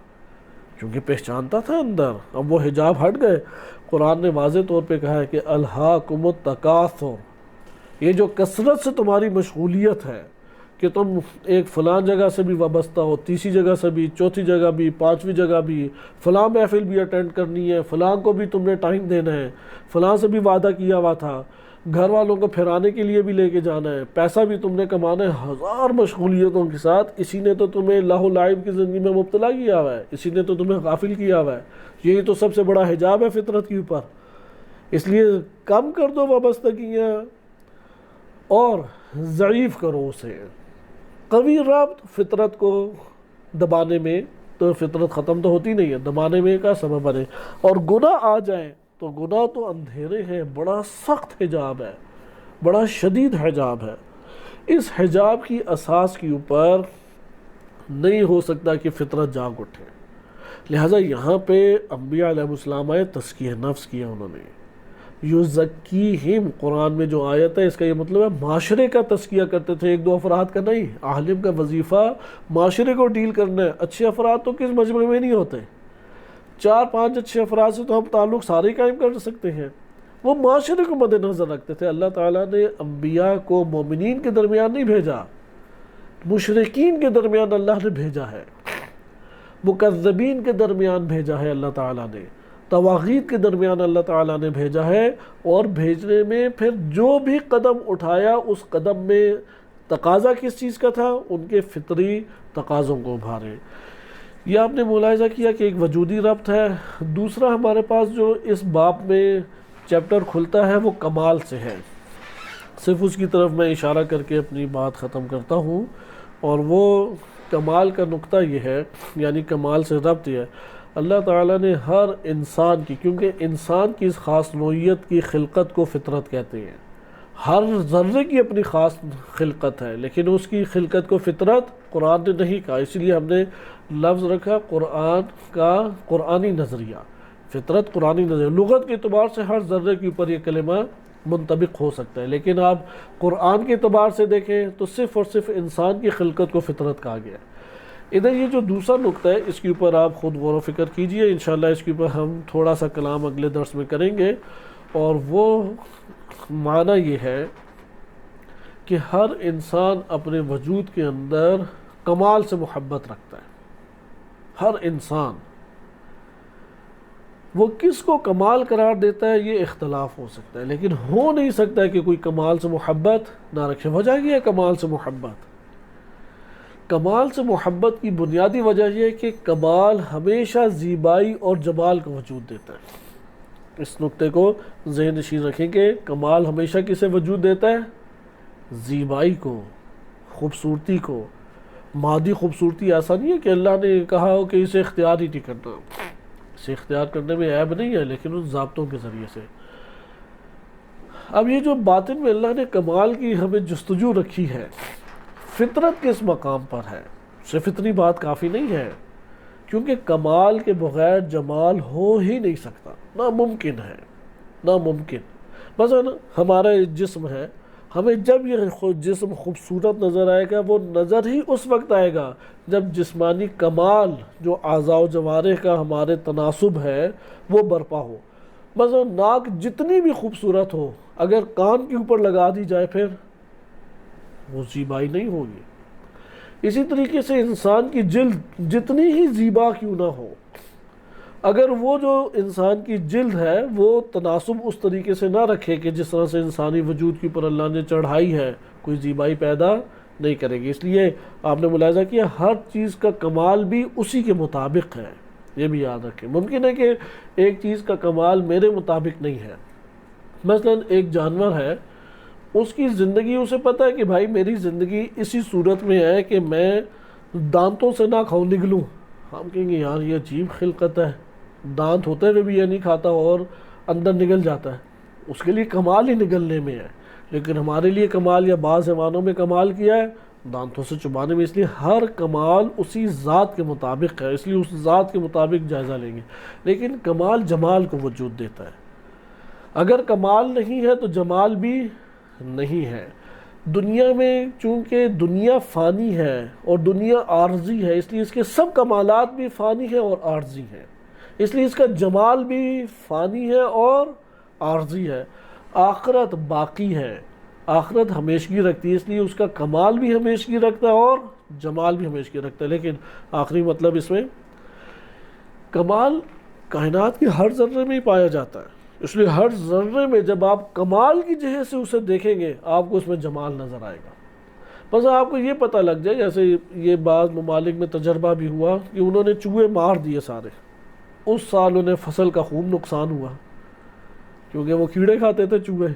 کیونکہ پہچانتا تھا اندر۔ اب وہ حجاب ہٹ گئے۔ قرآن نے واضح طور پہ کہا ہے کہ الہاکم التکاثر، یہ جو کثرت سے تمہاری مشغولیت ہے کہ تم ایک فلان جگہ سے بھی وابستہ ہو، تیسری جگہ سے بھی، چوتھی جگہ بھی، پانچویں جگہ بھی، فلاں محفل بھی اٹینڈ کرنی ہے، فلاں کو بھی تم نے ٹائم دینا ہے، فلاں سے بھی وعدہ کیا ہوا تھا، گھر والوں کو پھرانے کے لیے بھی لے کے جانا ہے، پیسہ بھی تم نے کمانا ہے، ہزار مشغولیتوں کے ساتھ اسی نے تو تمہیں لاہ و لعب کی زندگی میں مبتلا کیا ہوا ہے، اسی نے تو تمہیں غافل کیا ہوا ہے۔ یہی تو سب سے بڑا حجاب ہے فطرت کے اوپر۔ اس لیے کم کر دو وابستگیاں اور ضعیف کرو اسے۔ قوی ربط فطرت کو دبانے میں، تو فطرت ختم تو ہوتی نہیں ہے، دبانے میں کا سبب بنے۔ اور گناہ آ جائے تو گناہ تو اندھیرے ہیں، بڑا سخت حجاب ہے، بڑا شدید حجاب ہے۔ اس حجاب کی اساس کے اوپر نہیں ہو سکتا کہ فطرت جاگ اٹھے۔ لہٰذا یہاں پہ انبیاء علیہ السلام آئے، تزکیہ نفس کیا انہوں نے۔ یزکیہم، قرآن میں جو آیت ہے اس کا یہ مطلب ہے معاشرے کا تزکیہ کرتے تھے، ایک دو افراد کا نہیں۔ عالم کا وظیفہ معاشرے کو ڈیل کرنا ہے۔ اچھے افراد تو کس مجمع میں نہیں ہوتے، 4-5 اچھے افراد سے تو ہم تعلق سارے قائم کر سکتے ہیں۔ وہ معاشرے کو مد نظر رکھتے تھے۔ اللہ تعالیٰ نے انبیاء کو مومنین کے درمیان نہیں بھیجا، مشرکین کے درمیان اللہ نے بھیجا ہے، مکذبین کے درمیان بھیجا ہے اللہ تعالیٰ نے، طواغیت کے درمیان اللہ تعالیٰ نے بھیجا ہے۔ اور بھیجنے میں پھر جو بھی قدم اٹھایا اس قدم میں تقاضا کس چیز کا تھا؟ ان کے فطری تقاضوں کو ابھارے۔ یہ آپ نے ملاحظہ کیا کہ ایک وجودی ربط ہے۔ دوسرا ہمارے پاس جو اس باب میں چیپٹر کھلتا ہے وہ کمال سے ہے۔ صرف اس کی طرف میں اشارہ کر کے اپنی بات ختم کرتا ہوں، اور وہ کمال کا نقطہ یہ ہے، یعنی کمال سے ربط یہ ہے، اللہ تعالیٰ نے ہر انسان کی، کیونکہ انسان کی اس خاص نوعیت کی خلقت کو فطرت کہتے ہیں، ہر ذرے کی اپنی خاص خلقت ہے، لیکن اس کی خلقت کو فطرت قرآن نے نہیں کہا، اس لیے ہم نے لفظ رکھا قرآن کا قرآنی نظریہ۔ فطرت قرآنی نظریہ، لغت کے اعتبار سے ہر ذرے کے اوپر یہ کلمہ منطبق ہو سکتا ہے، لیکن آپ قرآن کے اعتبار سے دیکھیں تو صرف اور صرف انسان کی خلقت کو فطرت کہا گیا ہے۔ ادھر یہ جو دوسرا نقطہ ہے اس کے اوپر آپ خود غور و فکر کیجئے، انشاءاللہ اس کے اوپر ہم تھوڑا سا کلام اگلے درس میں کریں گے، اور وہ معنی یہ ہے کہ ہر انسان اپنے وجود کے اندر کمال سے محبت رکھتا ہے۔ ہر انسان وہ کس کو کمال قرار دیتا ہے یہ اختلاف ہو سکتا ہے، لیکن ہو نہیں سکتا ہے کہ کوئی کمال سے محبت نہ رکھے۔ وجہ یہ ہے کمال سے محبت، کمال سے محبت کی بنیادی وجہ یہ ہے کہ کمال ہمیشہ زیبائی اور جمال کا وجود دیتا ہے۔ اس نقطے کو ذہن نشین رکھیں کہ کمال ہمیشہ کسے وجود دیتا ہے؟ زیبائی کو، خوبصورتی کو۔ مادی خوبصورتی ایسا نہیں ہے کہ اللہ نے کہا ہو کہ اسے اختیار ہی نہیں کرنا، اسے اختیار کرنے میں عیب نہیں ہے، لیکن ان ضابطوں کے ذریعے سے۔ اب یہ جو باطن میں اللہ نے کمال کی ہمیں جستجو رکھی ہے، فطرت کس مقام پر ہے؟ صرف اتنی بات کافی نہیں ہے، کیونکہ کمال کے بغیر جمال ہو ہی نہیں سکتا، ناممکن ہے، ناممکن۔ مثلا ہمارا جسم ہے، ہمیں جب یہ جسم خوبصورت نظر آئے گا، وہ نظر ہی اس وقت آئے گا جب جسمانی کمال جو اعضاء و جوارح کا ہمارے تناسب ہے وہ برپا ہو۔ مثلا ناک جتنی بھی خوبصورت ہو، اگر کان کے اوپر لگا دی جائے پھر وہ زیبائی نہیں ہوگی۔ اسی طریقے سے انسان کی جلد جتنی ہی زیبا کیوں نہ ہو، اگر وہ جو انسان کی جلد ہے وہ تناسب اس طریقے سے نہ رکھے کہ جس طرح سے انسانی وجود کے اوپر اللہ نے چڑھائی ہے، کوئی زیبائی پیدا نہیں کرے گی۔ اس لیے آپ نے ملاحظہ کیا ہر چیز کا کمال بھی اسی کے مطابق ہے، یہ بھی یاد رکھیں۔ ممکن ہے کہ ایک چیز کا کمال میرے مطابق نہیں ہے۔ مثلا ایک جانور ہے، اس کی زندگی اسے پتہ ہے کہ بھائی میری زندگی اسی صورت میں ہے کہ میں دانتوں سے نہ کھاؤں، نگلوں۔ ہم کہیں گے یار یہ عجیب خلقت ہے، دانت ہوتے ہوئے بھی یہ نہیں کھاتا اور اندر نگل جاتا ہے، اس کے لیے کمال ہی نگلنے میں ہے۔ لیکن ہمارے لیے کمال یا بعض حیوانوں میں کمال کیا ہے؟ دانتوں سے چبانے میں۔ اس لیے ہر کمال اسی ذات کے مطابق ہے، اس لیے اس ذات کے مطابق جائزہ لیں گے۔ لیکن کمال جمال کو وجود دیتا ہے، اگر کمال نہیں ہے تو جمال بھی نہیں ہے۔ دنیا میں چونکہ دنیا فانی ہے اور دنیا عارضی ہے، اس لیے اس کے سب کمالات بھی فانی ہیں اور عارضی ہیں، اس لیے اس کا جمال بھی فانی ہے اور عارضی ہے۔ آخرت باقی ہے، آخرت ہمیشگی رکھتی ہے، اس لیے اس کا کمال بھی ہمیشگی رکھتا ہے اور جمال بھی ہمیشگی رکھتا ہے۔ لیکن آخری مطلب اس میں کمال کائنات کے ہر ذرے میں ہی پایا جاتا ہے، اس لیے ہر ذرے میں جب آپ کمال کی جہت سے اسے دیکھیں گے آپ کو اس میں جمال نظر آئے گا۔ بس آپ کو یہ پتہ لگ جائے، جیسے یہ بعض ممالک میں تجربہ بھی ہوا کہ انہوں نے چوہے مار دیے سارے، اس سال انہیں فصل کا خوب نقصان ہوا، کیونکہ وہ کیڑے کھاتے تھے چوہے،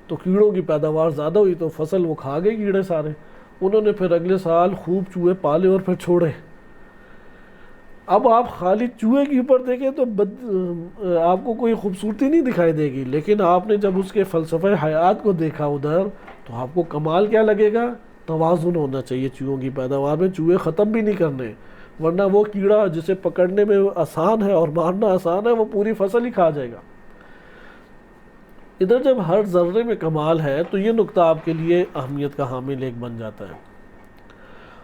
تو کیڑوں کی پیداوار زیادہ ہوئی تو فصل وہ کھا گئے کیڑے سارے۔ انہوں نے پھر اگلے سال خوب چوہے پالے اور پھر چھوڑے۔ اب آپ خالی چوہے کے اوپر دیکھیں تو آپ کو کوئی خوبصورتی نہیں دکھائی دے گی، لیکن آپ نے جب اس کے فلسفہ حیات کو دیکھا ادھر تو آپ کو کمال کیا لگے گا؟ توازن ہونا چاہیے چوہوں کی پیداوار میں، چوہے ختم بھی نہیں کرنے، ورنہ وہ کیڑا جسے پکڑنے میں آسان ہے اور مارنا آسان ہے وہ پوری فصل ہی کھا جائے گا۔ ادھر جب ہر ذرے میں کمال ہے تو یہ نقطہ آپ کے لیے اہمیت کا حامل ایک بن جاتا ہے،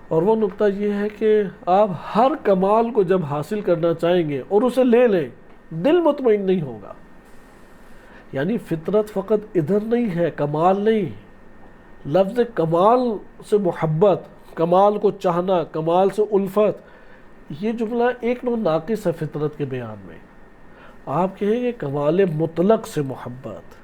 اور وہ نقطہ یہ ہے کہ آپ ہر کمال کو جب حاصل کرنا چاہیں گے اور اسے لے لیں، دل مطمئن نہیں ہوگا۔ یعنی فطرت فقط ادھر نہیں ہے، کمال نہیں، لفظ کمال سے محبت، کمال کو چاہنا، کمال سے الفت، یہ جملہ ایک نوع ناقص ہے فطرت کے بیان میں۔ آپ کہیں گے کمال مطلق سے محبت،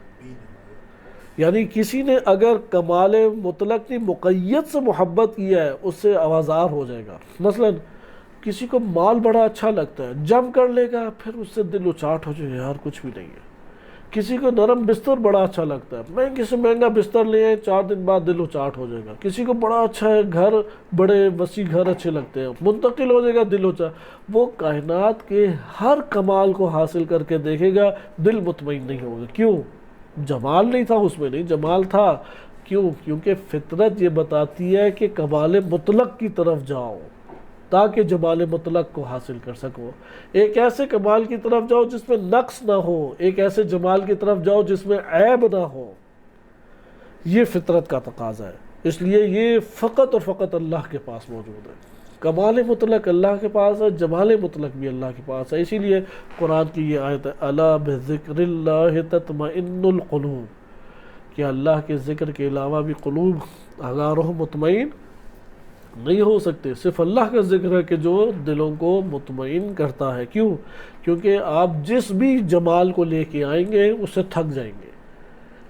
یعنی کسی نے اگر کمال مطلق کی مقید سے محبت کیا ہے اس سے آوازار ہو جائے گا۔ مثلا کسی کو مال بڑا اچھا لگتا ہے، جم کر لے گا پھر اس سے دل اچاٹ ہو جائے یار کچھ بھی نہیں ہے۔ کسی کو نرم بستر بڑا اچھا لگتا ہے، مہنگے سے مہنگا بستر لے آئے 4 دن بعد دل اچاٹ ہو جائے گا۔ کسی کو بڑا اچھا ہے گھر، بڑے وسیع گھر اچھے لگتے ہیں، منتقل ہو جائے گا دل اچاٹ۔ وہ کائنات کے ہر کمال کو حاصل کر کے دیکھے گا، دل مطمئن نہیں ہوگا۔ کیوں؟ جمال نہیں تھا اس میں، نہیں جمال تھا۔ کیوں؟ کیونکہ فطرت یہ بتاتی ہے کہ کمال مطلق کی طرف جاؤ تاکہ جمال مطلق کو حاصل کر سکو۔ ایک ایسے کمال کی طرف جاؤ جس میں نقص نہ ہو، ایک ایسے جمال کی طرف جاؤ جس میں عیب نہ ہو۔ یہ فطرت کا تقاضا ہے، اس لیے یہ فقط اور فقط اللہ کے پاس موجود ہے۔ کمال مطلق اللہ کے پاس ہے، جمال مطلق بھی اللہ کے پاس ہے۔ اسی لیے قرآن کی یہ آیت ہے الا بذکر اللہ تطمئن القلوب، کہ اللہ کے ذکر کے علاوہ بھی قلوب آگاہ و مطمئن نہیں ہو سکتے۔ صرف اللہ کا ذکر ہے کہ جو دلوں کو مطمئن کرتا ہے۔ کیوں؟ کیونکہ آپ جس بھی جمال کو لے کے آئیں گے اس سے تھک جائیں گے،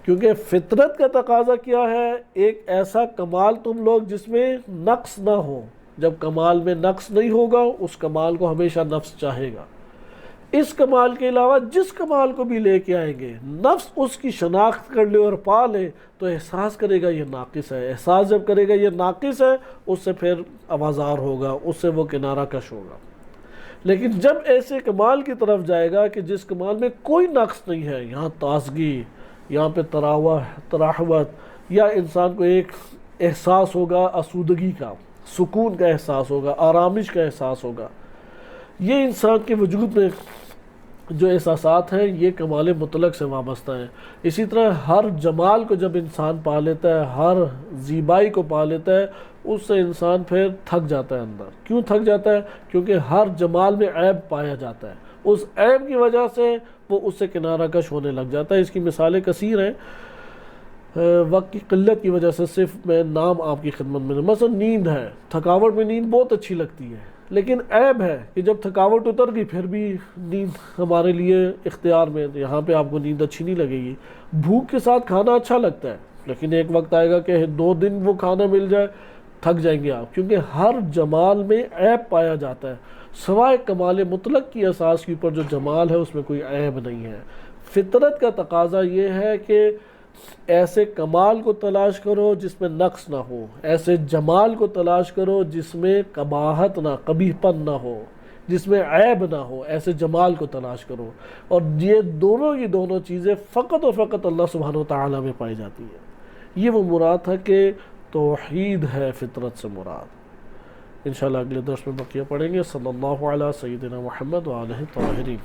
کیونکہ فطرت کا تقاضا کیا ہے؟ ایک ایسا کمال تم لوگ جس میں نقص نہ ہو۔ جب کمال میں نقص نہیں ہوگا اس کمال کو ہمیشہ نفس چاہے گا۔ اس کمال کے علاوہ جس کمال کو بھی لے کے آئیں گے، نفس اس کی شناخت کر لے اور پا لے تو احساس کرے گا یہ ناقص ہے۔ احساس جب کرے گا یہ ناقص ہے اس سے پھر آوازار ہوگا، اس سے وہ کنارہ کش ہوگا۔ لیکن جب ایسے کمال کی طرف جائے گا کہ جس کمال میں کوئی نقص نہیں ہے، یہاں تازگی، یہاں پہ تراحت، یا انسان کو ایک احساس ہوگا آسودگی کا، سکون کا احساس ہوگا، آرامش کا احساس ہوگا، یہ انسان کے وجود میں جو احساسات ہیں یہ کمال مطلق سے وابستہ ہیں۔ اسی طرح ہر جمال کو جب انسان پا لیتا ہے، ہر زیبائی کو پا لیتا ہے، اس سے انسان پھر تھک جاتا ہے اندر۔ کیوں تھک جاتا ہے؟ کیونکہ ہر جمال میں عیب پایا جاتا ہے، اس عیب کی وجہ سے وہ اس سے کنارہ کش ہونے لگ جاتا ہے۔ اس کی مثالیں کثیر ہیں، وقت کی قلت کی وجہ سے صرف میں نام آپ کی خدمت میں، مثلا نیند ہے، تھکاوٹ میں نیند بہت اچھی لگتی ہے، لیکن عیب ہے کہ جب تھکاوٹ اتر گئی پھر بھی نیند ہمارے لیے اختیار میں، یہاں پہ آپ کو نیند اچھی نہیں لگے گی۔ بھوک کے ساتھ کھانا اچھا لگتا ہے، لیکن ایک وقت آئے گا کہ 2 دن وہ کھانا مل جائے تھک جائیں گے آپ، کیونکہ ہر جمال میں عیب پایا جاتا ہے، سوائے کمال مطلق کی اساس کے اوپر جو جمال ہے اس میں کوئی عیب نہیں ہے۔ فطرت کا تقاضا یہ ہے کہ ایسے کمال کو تلاش کرو جس میں نقص نہ ہو، ایسے جمال کو تلاش کرو جس میں قباحت نہ، قبیح پن نہ ہو، جس میں عیب نہ ہو، ایسے جمال کو تلاش کرو۔ اور یہ دونوں چیزیں فقط اور فقط اللہ سبحانہ وتعالی میں پائی جاتی ہیں۔ یہ وہ مراد تھا کہ توحید ہے فطرت سے مراد۔ انشاءاللہ اگلے درس میں بقیہ پڑھیں گے۔ صلی اللہ علیہ سیدنا محمد وآلہ الطاہرین۔